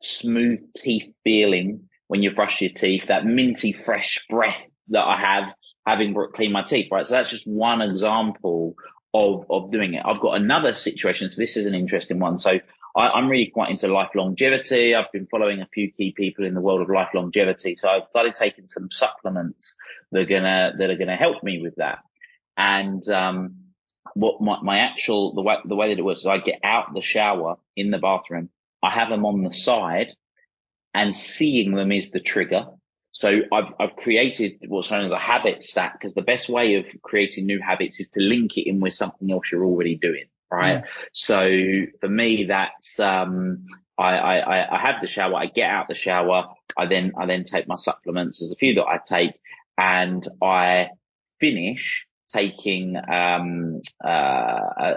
smooth teeth feeling when you brush your teeth, that minty, fresh breath that I have having cleaned my teeth, right? So that's just one example of doing it. I've got another situation. So this is an interesting one. So I'm really quite into life longevity. I've been following a few key people in the world of life longevity. So I've started taking some supplements that are gonna help me with that. And, what the way that it works is I get out the shower in the bathroom. I have them on the side, and seeing them is the trigger. So I've created what's known as a habit stack, because the best way of creating new habits is to link it in with something else you're already doing, right? So for me, that's, I have the shower, I get out the shower, I then take my supplements. There's a few that I take, and I finish taking a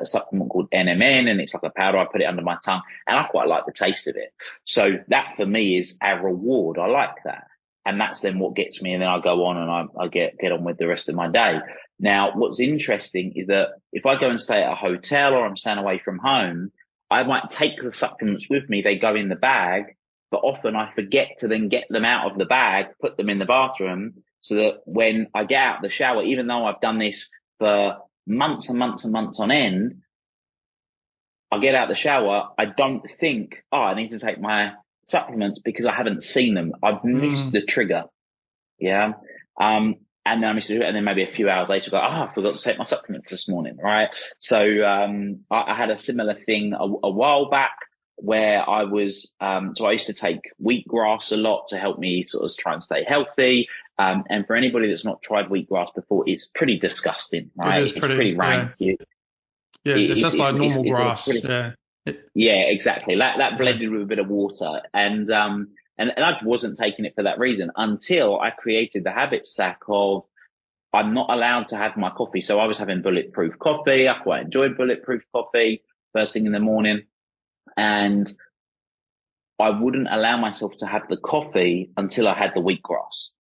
supplement called NMN, and it's like a powder. I put it under my tongue, and I quite like the taste of it. So that for me is a reward. I like that. And that's then what gets me, and then I go on and I get on with the rest of my day. Now, what's interesting is that if I go and stay at a hotel or I'm staying away from home, I might take the supplements with me. They go in the bag, but often I forget to then get them out of the bag, put them in the bathroom, so that when I get out of the shower, even though I've done this for months and months and months on end, I get out of the shower, I don't think, I need to take my supplements because I haven't seen them. I've missed the trigger. Yeah. And then I missed it, and then maybe a few hours later, I go, I forgot to take my supplements this morning. Right. So, I had a similar thing a while back where I was, so I used to take wheatgrass a lot to help me sort of try and stay healthy. And for anybody that's not tried wheatgrass before, it's pretty disgusting, right? It's pretty rank. Yeah, it's just like normal grass. Yeah, exactly. That blended with a bit of water, and I just wasn't taking it for that reason until I created the habit stack of I'm not allowed to have my coffee. So I was having bulletproof coffee. I quite enjoyed bulletproof coffee first thing in the morning, and I wouldn't allow myself to have the coffee until I had the wheatgrass.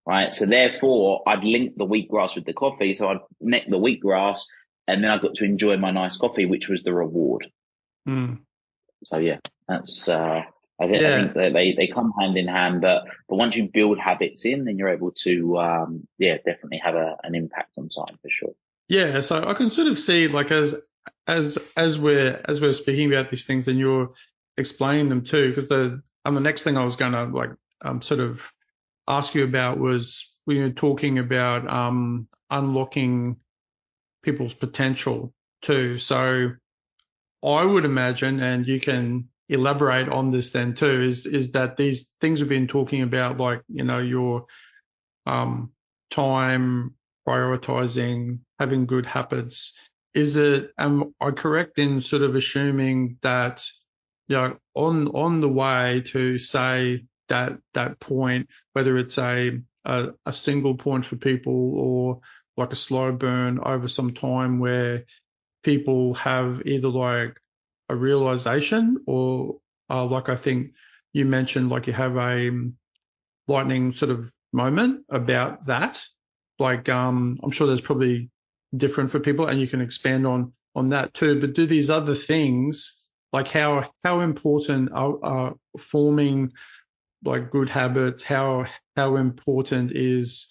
Right. So therefore I'd link the wheatgrass with the coffee. So I'd neck the wheatgrass, and then I got to enjoy my nice coffee, which was the reward. So yeah, that's, I think that they come hand in hand, but once you build habits in, then you're able to, definitely have an impact on time for sure. Yeah. So I can sort of see, like, as we're speaking about these things and you're explaining them too, because the next thing I was going to sort of ask you about was when you're talking about, unlocking people's potential too. So I would imagine, and you can elaborate on this then too, is that these things we've been talking about, like, your time, prioritizing, having good habits, am I correct in sort of assuming that, on the way to say that point, whether it's a single point for people or like a slow burn over some time where people have either like a realization or like I think you mentioned, like you have a lightning sort of moment about that. Like I'm sure there's probably different for people, and you can expand on that too. But do these other things, like how important are forming like good habits? How important is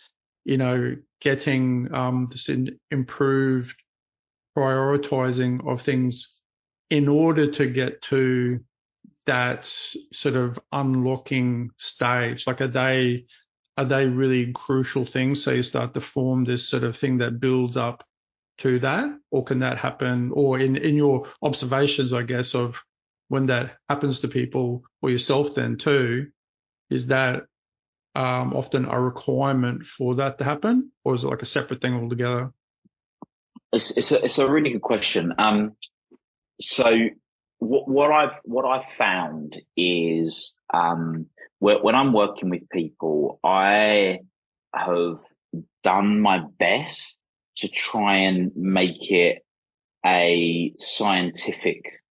getting this improved prioritizing of things in order to get to that sort of unlocking stage? Like, are they really crucial things? So you start to form this sort of thing that builds up to that, or can that happen, or in your observations, I guess, of when that happens to people or yourself then too, is that often a requirement for that to happen, or is it like a separate thing altogether? It's a really good question. So what I've found is, when I'm working with people, I have done my best to try and make it a scientific,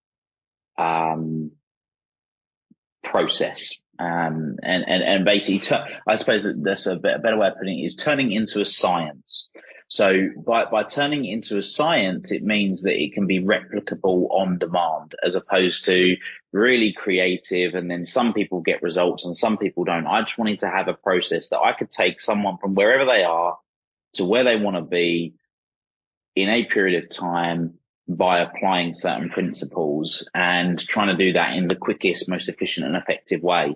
process. And basically, I suppose that's a better way of putting it, is turning into a science. So by turning it into a science, it means that it can be replicable on demand, as opposed to really creative. And then some people get results and some people don't. I just wanted to have a process that I could take someone from wherever they are to where they want to be in a period of time, by applying certain principles and trying to do that in the quickest, most efficient and effective way.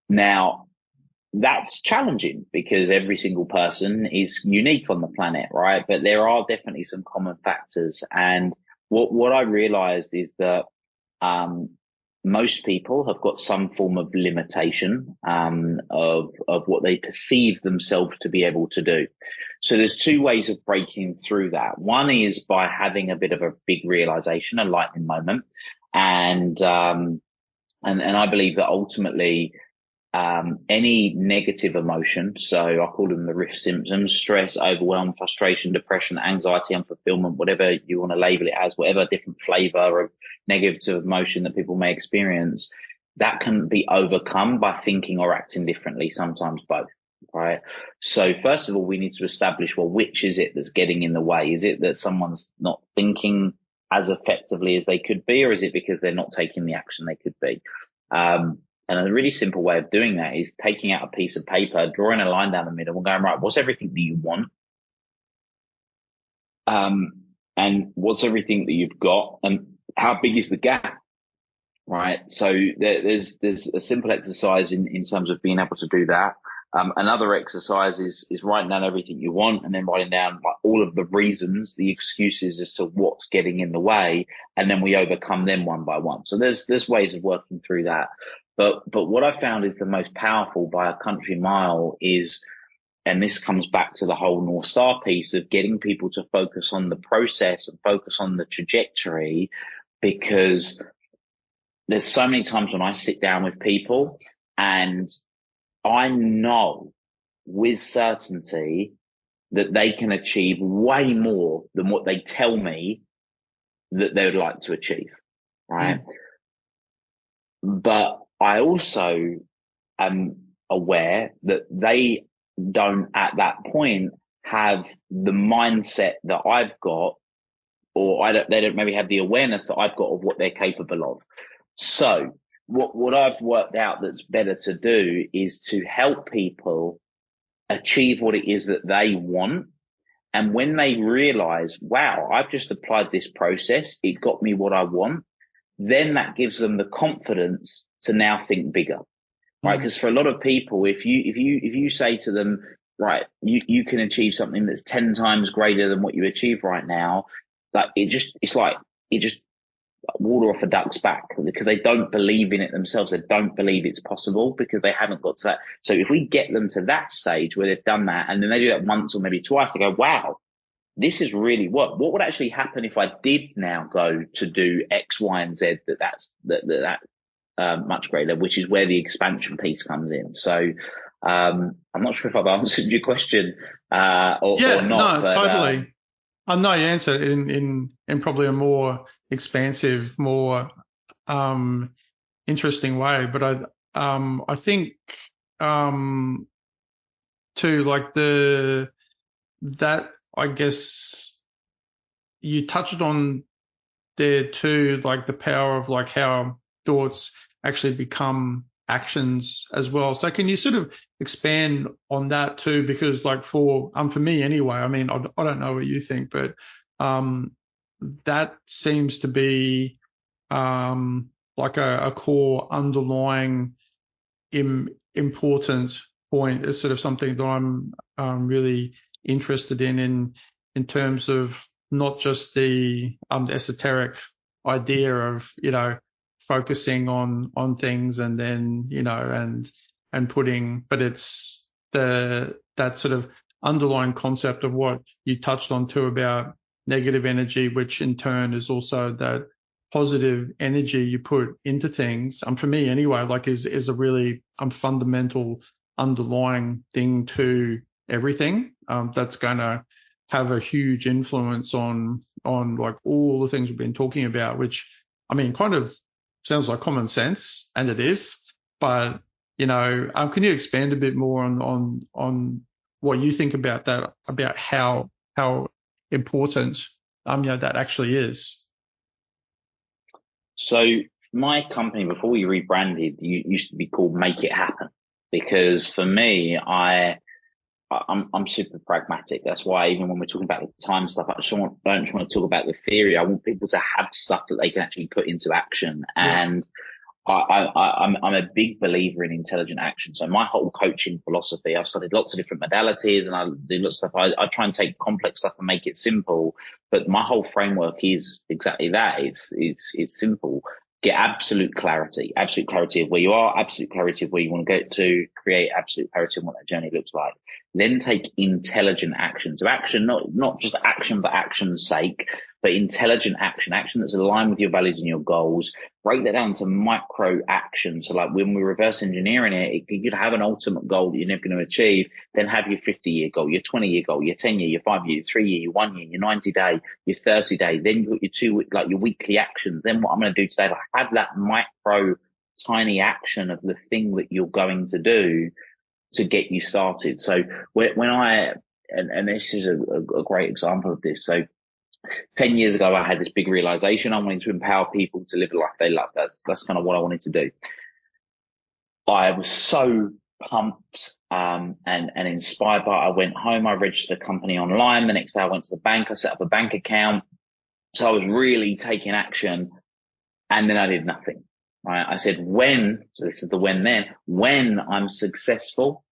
Now, that's challenging because every single person is unique on the planet, right? But there are definitely some common factors. And what I realized is that most people have got some form of limitation of what they perceive themselves to be able to do. So there's two ways of breaking through that. One is by having a bit of a big realization, a lightning moment, and I believe that ultimately any negative emotion, so I call them the risk symptoms: stress, overwhelm, frustration, depression, anxiety, unfulfillment, whatever you want to label it as, whatever different flavor of negative emotion that people may experience, that can be overcome by thinking or acting differently, sometimes both, right? So first of all, we need to establish, well, which is it that's getting in the way? Is it that someone's not thinking as effectively as they could be, or is it because they're not taking the action they could be? And a really simple way of doing that is taking out a piece of paper, drawing a line down the middle and going, right, what's everything that you want? And what's everything that you've got, and how big is the gap? Right. So there's a simple exercise in terms of being able to do that. Another exercise is writing down everything you want and then writing down like all of the reasons, the excuses as to what's getting in the way. And then we overcome them one by one. So there's ways of working through that. But what I found is the most powerful by a country mile is, and this comes back to the whole North Star piece of getting people to focus on the process and focus on the trajectory, because there's so many times when I sit down with people and I know with certainty that they can achieve way more than what they tell me that they would like to achieve, right? But I also am aware that they don't at that point have the mindset that I've got, or they don't maybe have the awareness that I've got of what they're capable of. So what I've worked out that's better to do is to help people achieve what it is that they want. And when they realize, wow, I've just applied this process, it got me what I want, then that gives them the confidence to now think bigger, right? Because for a lot of people, if you say to them, right, you can achieve something that's 10 times greater than what you achieve right now, like it's like water off a duck's back, because they don't believe in it themselves. They don't believe it's possible because they haven't got to that. So if we get them to that stage where they've done that, and then they do that once or maybe twice, they go, wow, this is really what would actually happen if I did now go to do X, Y, and Z, that's much greater, which is where the expansion piece comes in. So, I'm not sure if I've answered your question, or not. No, but, totally. No, you answered in probably a more expansive, more interesting way. But I think too, like that I guess you touched on there too, like the power of like how thoughts actually become actions as well. So can you sort of expand on that too? Because like for me anyway, I mean, I don't know what you think, but that seems to be like a core underlying important point. It's sort of something that I'm really interested in terms of not just the esoteric idea of, focusing on things and then, and putting, but it's that sort of underlying concept of what you touched on too about negative energy, which in turn is also that positive energy you put into things. For me anyway, like is a really fundamental underlying thing to everything. That's going to have a huge influence on like all the things we've been talking about, which I mean, kind of sounds like common sense, and it is, but can you expand a bit more on what you think about that, about how important that actually is? So my company, before we rebranded, used to be called Make It Happen, because for me, I'm super pragmatic. That's why even when we're talking about the time stuff, don't just want to talk about the theory. I want people to have stuff that they can actually put into action. Yeah. And I'm a big believer in intelligent action. So my whole coaching philosophy, I've studied lots of different modalities and I do lots of stuff. I try and take complex stuff and make it simple, but my whole framework is exactly that. It's simple. Get absolute clarity of where you are, absolute clarity of where you want to get to, create absolute clarity on what that journey looks like. Then take intelligent action. So action, not just action for action's sake, but intelligent action that's aligned with your values and your goals. Break that down to micro action. So like when we're reverse engineering it, you could have an ultimate goal that you're never going to achieve, then have your 50-year goal, your 20-year goal, your 10-year, your 5-year, your 3-year, your 1-year, your 90-day, your 30-day. Then you got your weekly actions. Then what I'm going to do today, like have that micro tiny action of the thing that you're going to do to get you started. So and this is a great example of this. So 10 years ago, I had this big realization. I wanted to empower people to live a life they love. That's kind of what I wanted to do. I was so pumped, and inspired by it. I went home, I registered a company online. The next day I went to the bank, I set up a bank account. So I was really taking action, and then I did nothing. Right? I said, so this is the when I'm successful,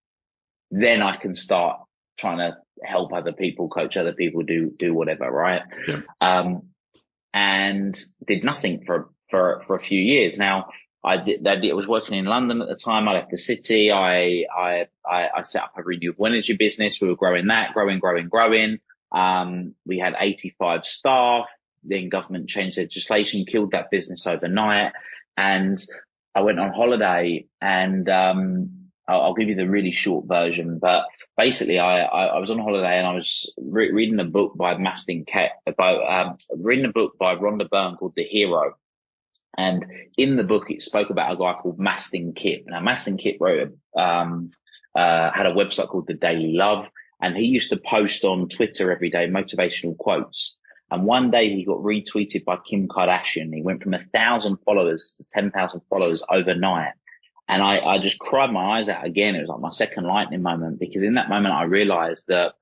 then I can start trying to help other people, coach other people, do whatever, right? Yeah. And did nothing for a few years. Now, I was working in London at the time. I left the city. I set up a renewable energy business. We were growing that, growing. We had 85 staff. Then government changed legislation, killed that business overnight. And I went on holiday, and I'll give you the really short version, but basically I was on holiday and I was reading a book by reading a book by Rhonda Byrne called The Hero. And in the book, it spoke about a guy called Mastin Kipp. Now, Mastin Kipp had a website called The Daily Love, and he used to post on Twitter every day motivational quotes. And one day he got retweeted by Kim Kardashian. He went from 1,000 followers to 10,000 followers overnight. And I just cried my eyes out again. It was like my second lightning moment, because in that moment I realized that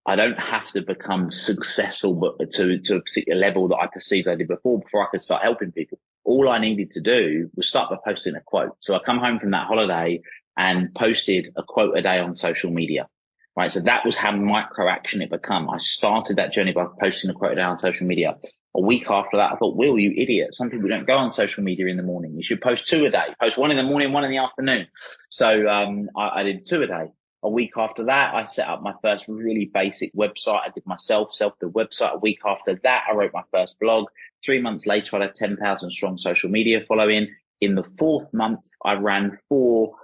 I don't have to become successful but to a particular level that I perceived I did before I could start helping people. All I needed to do was start by posting a quote. So I come home from that holiday and posted a quote a day on social media. Right. So that was how micro action it become. I started that journey by posting a quote a day on social media. A week after that, I thought, Will, you idiot. Some people don't go on social media in the morning. You should post 2 a day. Post 1 in the morning, 1 in the afternoon. So I did 2 a day. A week after that, I set up my first really basic website. I did myself the website. A week after that, I wrote my first blog. 3 months later, I had 10,000 strong social media following. In the 4th month, I ran 4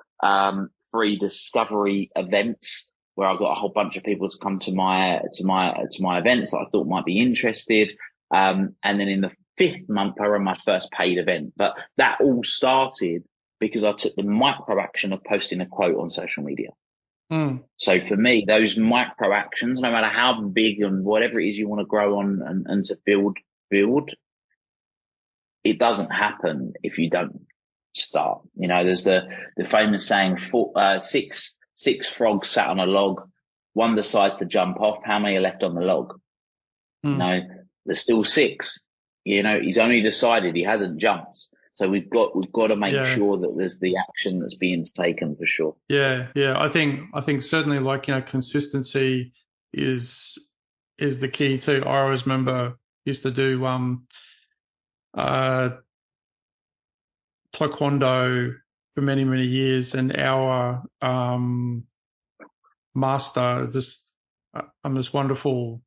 free discovery events, where I got a whole bunch of people to come to my events that I thought might be interested. And then in the 5th month, I ran my first paid event. But that all started because I took the micro action of posting a quote on social media. So for me, those micro actions, no matter how big and whatever it is you want to grow on and to build, it doesn't happen if you don't start. You know, there's the famous saying, 6 frogs sat on a log, one decides to jump off. How many are left on the log? You know, there's still 6. You know, he's only decided, he hasn't jumped. So we've got to make sure that there's the action that's being taken, for sure. Yeah. I think certainly, like, you know, consistency is the key too. I always remember used to do taekwondo for many, many years, and our master, this wonderful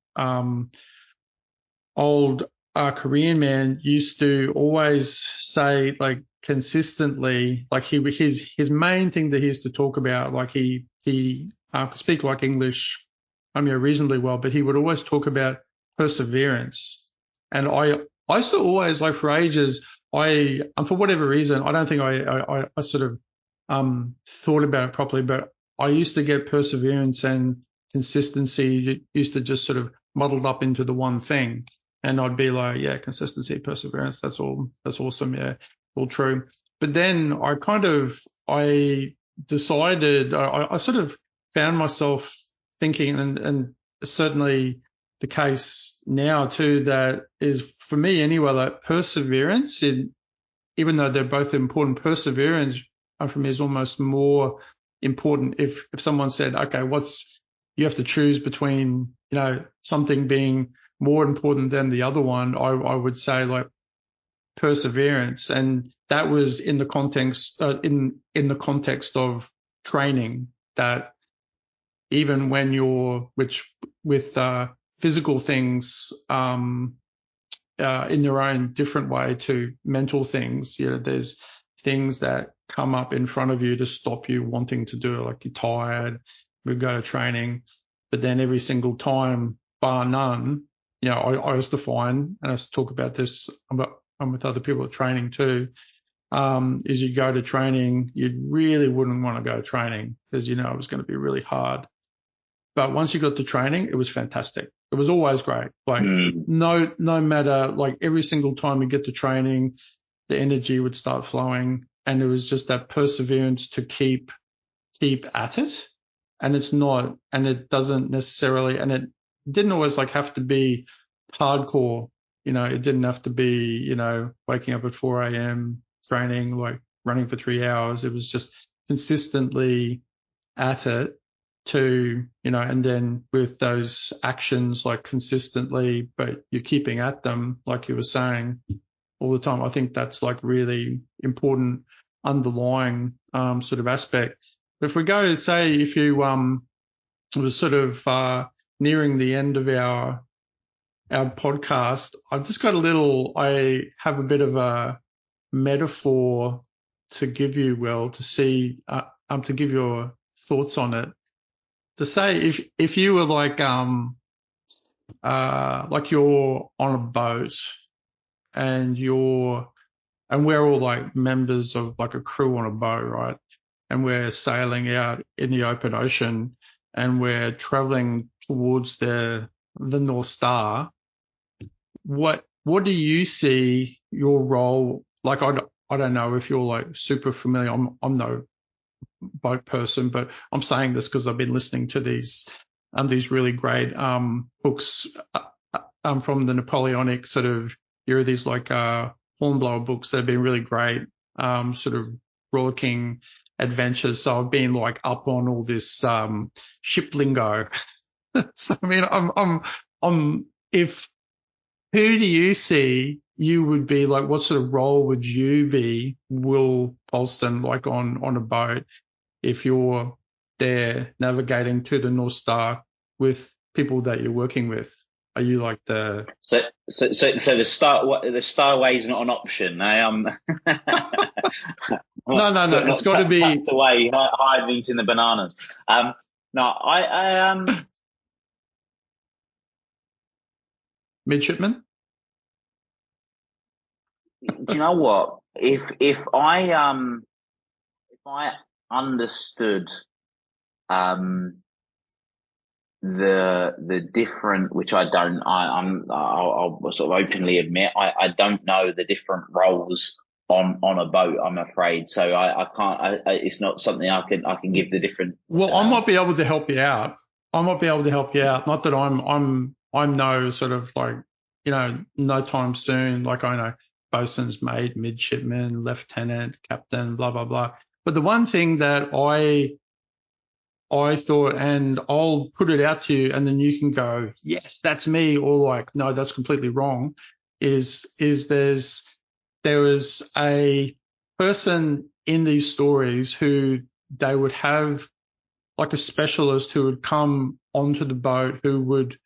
old Korean man, used to always say, like, consistently, like his main thing that he used to talk about, like he could speak like English, reasonably well, but he would always talk about perseverance. And I used to always, like, for ages, for whatever reason, I don't think I sort of thought about it properly, but I used to get perseverance and consistency used to just sort of muddled up into the one thing. And I'd be like, yeah, consistency, perseverance, that's awesome. Yeah, all true. But then I decided, I sort of found myself thinking, and certainly the case now too, that is for me anyway, like perseverance even though they're both important, perseverance for me is almost more important. If someone said, okay, you have to choose between, something being more important than the other one, I would say like perseverance. And that was in the context, in the context of training, that even when with physical things, in their own different way to mental things. There's things that come up in front of you to stop you wanting to do it, like you're tired, we go to training. But then every single time, bar none, I used to find, and I used to talk about this with other people at training too, is you go to training, you really wouldn't want to go to training because it was going to be really hard. But once you got to training, it was fantastic. It was always great. Like no matter, like every single time you get to training, the energy would start flowing, and it was just that perseverance to keep at it. And it doesn't necessarily, and it didn't always like have to be hardcore. It didn't have to be, waking up at 4 a.m. training, like running for 3 hours. It was just consistently at it. And then with those actions, like consistently, but you're keeping at them, like you were saying, all the time. I think that's like really important underlying sort of aspect. But if we go, say, if you was sort of nearing the end of our podcast, I've just got I have a bit of a metaphor to give you, Will, to see, to give your thoughts on it. To say if you were like you're on a boat and we're all like members of like a crew on a boat, right? And we're sailing out in the open ocean and we're traveling towards the North Star. What do you see your role? Like, I don't know if you're like super familiar. I'm no boat person, but I'm saying this because I've been listening to these really great books from the Napoleonic sort of era, these like hornblower books that have been really great, sort of rollicking adventures. So I've been like up on all this ship lingo. So I mean, who do you see you would be like? What sort of role would you be, Will Polston, like on a boat? If you're there navigating to the North Star with people that you're working with, are you like the? So the starway is not an option. No. It's got to be tucked away, hiding in the bananas. No, I midshipman. Do you know what? If I understood the different, which I don't, I'll sort of openly admit I don't know the different roles on a boat, I'm afraid. So I can't. It's not something I can give the different. Well, I might be able to help you out. Not that I'm no sort of like, no time soon. Like I know bosun's mate, midshipman, lieutenant, captain, blah blah blah. But the one thing that I thought, and I'll put it out to you, and then you can go, yes, that's me, or like, no, that's completely wrong. Is there was a person in these stories who they would have like a specialist who would come onto the boat who would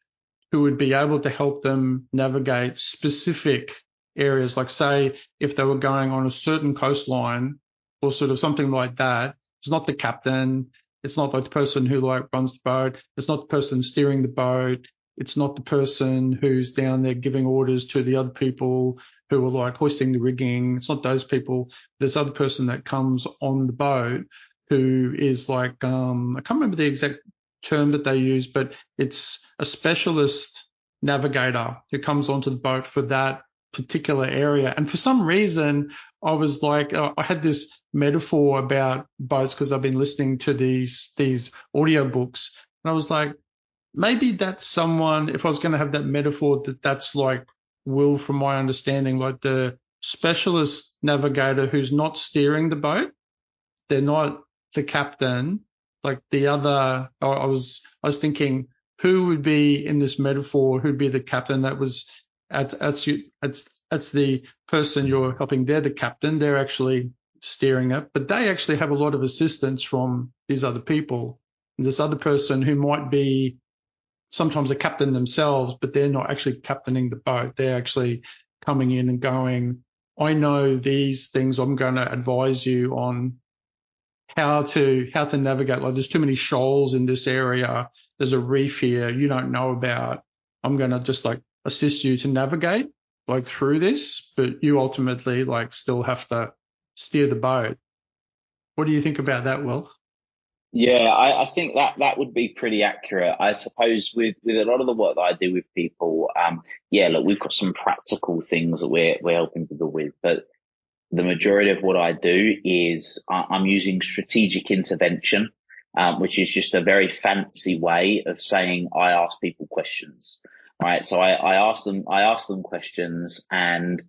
be able to help them navigate specific areas. Like say if they were going on a certain coastline or sort of something like that, it's not the captain. It's not like the person who like runs the boat. It's not the person steering the boat. It's not the person who's down there giving orders to the other people who are like hoisting the rigging. It's not those people. There's other person that comes on the boat who is like, I can't remember the exact term that they use, but it's a specialist navigator who comes onto the boat for that particular area. And for some reason, I was like, I had this metaphor about boats because I've been listening to these audiobooks, and I was like, maybe that's someone, if I was going to have that metaphor, that's like Will, from my understanding, like the specialist navigator who's not steering the boat. They're not the captain. Like the other, I was thinking, who would be in this metaphor? Who'd be the captain? That was that's the person you're helping. They're the captain. They're actually steering it, but they actually have a lot of assistance from these other people. And this other person who might be sometimes a captain themselves, but they're not actually captaining the boat. They're actually coming in and going, I know these things. I'm going to advise you on how to navigate. Like, there's too many shoals in this area. There's a reef here you don't know about. I'm going to just like assist you to navigate like through this, but you ultimately like still have to steer the boat. What do you think about that, Will? Yeah, I think that would be pretty accurate. I suppose with a lot of the work that I do with people, look, we've got some practical things that we're helping people with, but the majority of what I do is I'm using strategic intervention, which is just a very fancy way of saying I ask people questions, right? So I ask them questions, and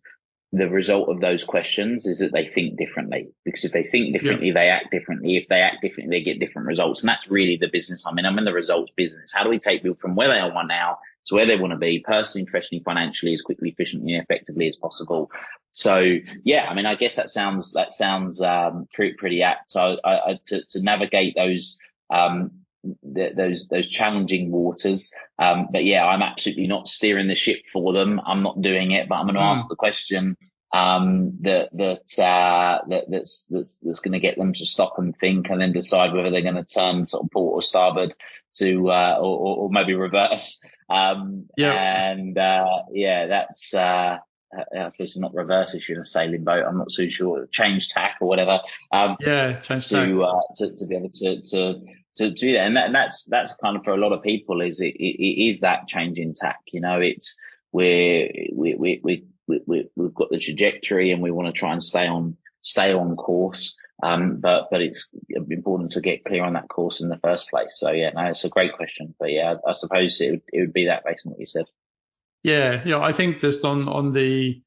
the result of those questions is that they think differently, because if they think differently, they act differently. If they act differently, they get different results. And that's really the business I'm in. I'm in the results business. How do we take people from where they are now to where they want to be, personally, professionally, financially, as quickly, efficiently, and effectively as possible? So yeah, I mean, I guess that sounds pretty apt. So to navigate those challenging waters. But yeah, I'm absolutely not steering the ship for them. I'm not doing it, but I'm going to ask the question that's going to get them to stop and think, and then decide whether they're going to turn sort of port or starboard to or maybe reverse. That's I suppose not reverse if you're in a sailing boat. I'm not so sure. Change tack or whatever. Change tack. To be able to do that, and that's kind of for a lot of people is it is that change in tack. You know, it's we've got the trajectory and we want to try and stay on course. But it's important to get clear on that course in the first place. So yeah, no, it's a great question. But yeah, I suppose it would be that based on what you said. Yeah, I think just on the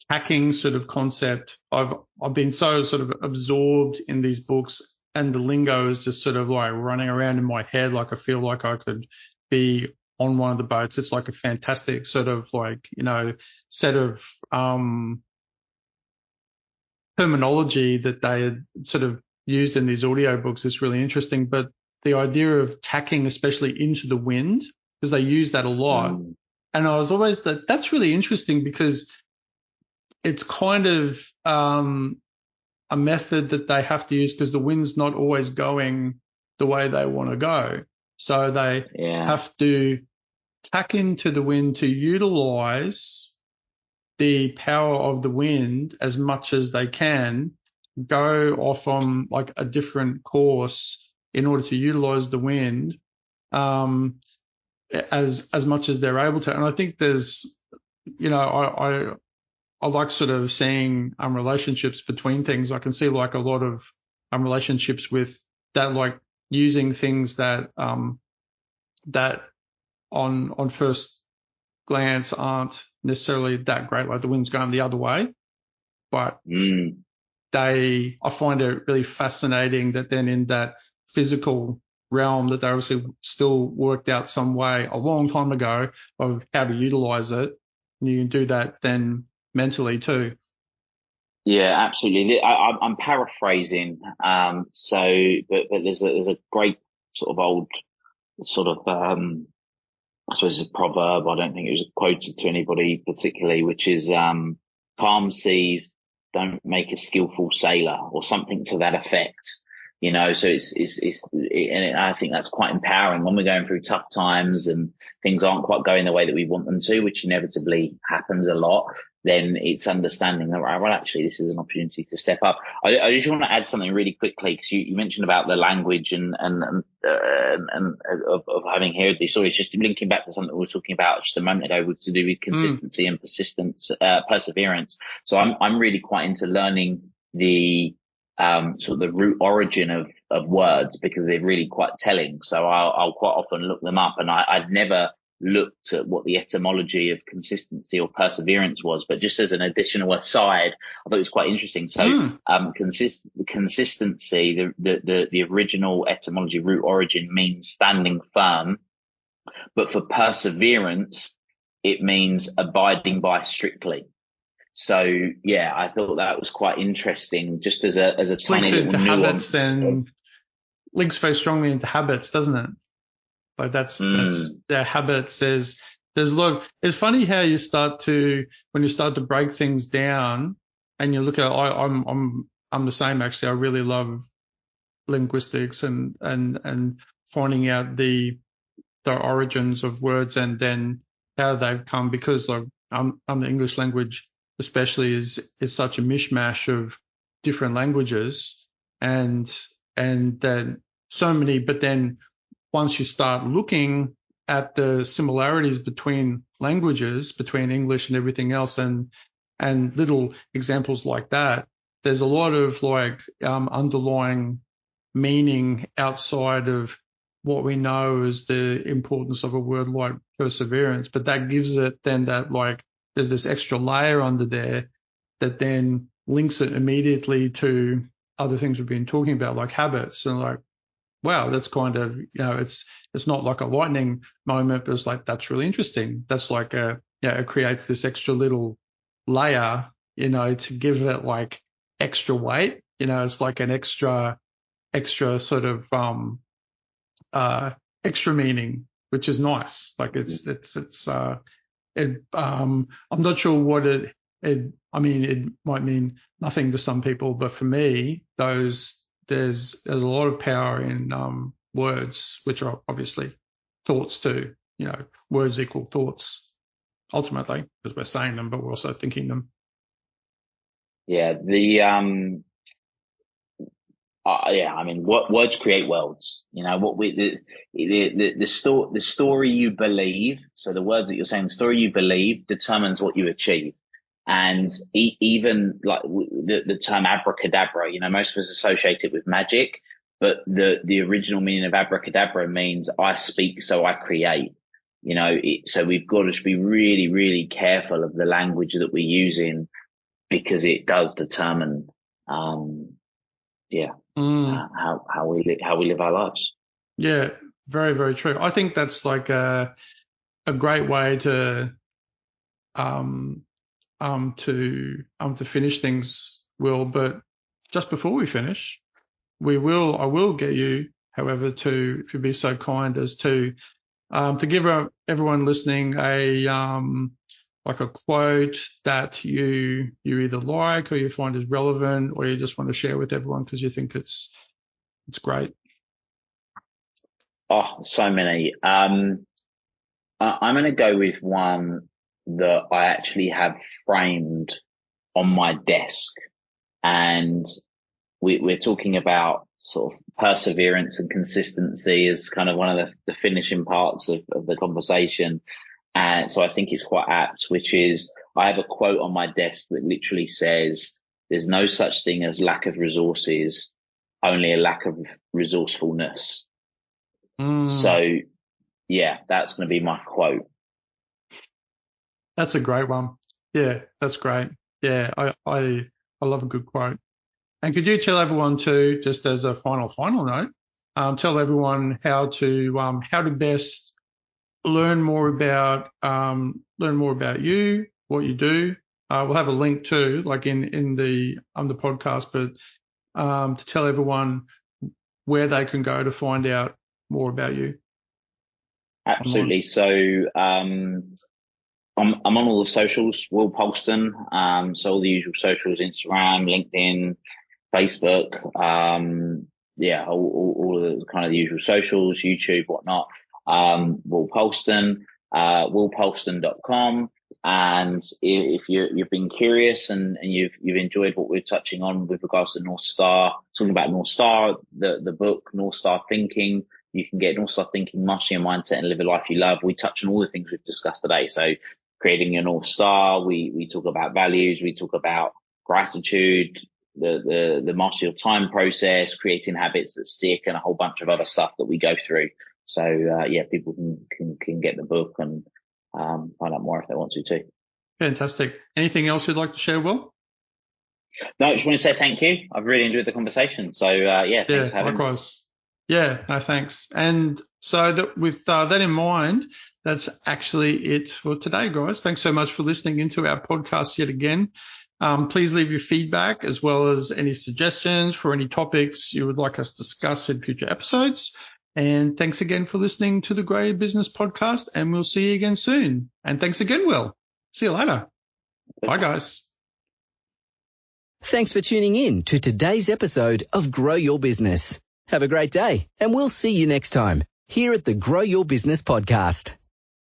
hacking sort of concept, I've been so sort of absorbed in these books, and the lingo is just sort of like running around in my head. Like I feel like I could be on one of the boats. It's like a fantastic sort of like, set of terminology that they had sort of used in these audiobooks is really interesting. But the idea of tacking, especially into the wind, because they use that a lot. And I was always that's really interesting, because it's kind of a method that they have to use because the wind's not always going the way they want to go. So they have to tack into the wind to utilize the power of the wind as much as they can, go off on like a different course in order to utilize the wind as much as they're able to. And I think there's, I like sort of seeing relationships between things. I can see like a lot of relationships with that, like using things that that on first glance aren't necessarily that great, like the wind's going the other way, but I find it really fascinating that then in that physical realm that they obviously still worked out some way a long time ago of how to utilize it. And you can do that then mentally too. Yeah, absolutely. I'm paraphrasing. But there's a great sort of old sort of, I suppose it's a proverb. I don't think it was quoted to anybody particularly, which is, calm seas don't make a skillful sailor, or something to that effect. So and I think that's quite empowering when we're going through tough times and things aren't quite going the way that we want them to, which inevitably happens a lot. Then it's understanding that, well, actually, this is an opportunity to step up. I just want to add something really quickly, because you mentioned about the language and of having heard these stories. Just linking back to something we were talking about just a moment ago, with to do with consistency and persistence, perseverance. So I'm really quite into learning the sort of the root origin of words, because they're really quite telling. So I'll quite often look them up, and I'd never looked at what the etymology of consistency or perseverance was, but just as an additional aside, I thought it was quite interesting. So consistency, the original etymology, root origin, means standing firm, but for perseverance it means abiding by strictly. So yeah, I thought that was quite interesting, just as a tiny little nuance. Links very strongly into habits, doesn't it? Like that's their habits. There's a lot. It's funny how when you start to break things down, and you look at, I'm the same actually. I really love linguistics and finding out the origins of words and then how they've come, because the English language especially is such a mishmash of different languages and then so many, but then once you start looking at the similarities between languages, between English and everything else, and little examples like that, there's a lot of underlying meaning outside of what we know as the importance of a word like perseverance. But that gives it then that there's this extra layer under there that then links it immediately to other things we've been talking about, like habits, and wow, that's kind of, it's not like a lightning moment, but it's that's really interesting. That's it creates this extra little layer, to give it extra weight. It's like an extra sort of, extra meaning, which is nice. I'm not sure what it might mean nothing to some people, but for me, there's a lot of power in words, which are obviously thoughts too. Words equal thoughts ultimately, because we're saying them, but we're also thinking them. Yeah, words create worlds. The story you believe. So the words that you're saying, the story you believe determines what you achieve. And even the term abracadabra, most of us associate it with magic, but the original meaning of abracadabra means I speak, so I create. So we've got to be really, really careful of the language that we're using, because it does determine, how we live our lives. Yeah, very, very true. I think that's a great way to finish things, Will. But just before we finish, I will get you, however, if you'd be so kind as to give everyone listening a quote that you either like or you find is relevant, or you just want to share with everyone because you think it's great. Oh, so many. I'm going to go with one that I actually have framed on my desk, and we're talking about sort of perseverance and consistency as kind of one of the finishing parts of the conversation. And so I think it's quite apt, which is, I have a quote on my desk that literally says, "There's no such thing as lack of resources, only a lack of resourcefulness." So yeah, that's going to be my quote. That's a great one. Yeah, that's great. Yeah, I love a good quote. And could you tell everyone too, just as a final note, tell everyone how to best learn more about you, what you do. We'll have a link too, in the podcast, but to tell everyone where they can go to find out more about you. Absolutely. Online. So I'm on all the socials, Will Polston. So all the usual socials: Instagram, LinkedIn, Facebook. all of the kind of the usual socials, YouTube, whatnot. Will Polston, willpolston.com. And if you've been curious and you've enjoyed what we're touching on with regards to North Star, talking about North Star, the book, North Star Thinking, you can get North Star Thinking, Master Your Mindset and Live a Life You Love. We touch on all the things we've discussed today. So creating your North Star, we talk about values, we talk about gratitude, the master your time process, creating habits that stick, and a whole bunch of other stuff that we go through. So people can get the book and find out more if they want to too. Fantastic. Anything else you'd like to share, Will? No, I just want to say thank you. I've really enjoyed the conversation. So thanks for having me. Likewise. Yeah, no, thanks. And so that with that in mind, that's actually it for today, guys. Thanks so much for listening into our podcast yet again. Please leave your feedback as well as any suggestions for any topics you would like us to discuss in future episodes. And thanks again for listening to the Grow Your Business podcast, and we'll see you again soon. And thanks again, Will. See you later. Bye, guys. Thanks for tuning in to today's episode of Grow Your Business. Have a great day, and we'll see you next time here at the Grow Your Business podcast.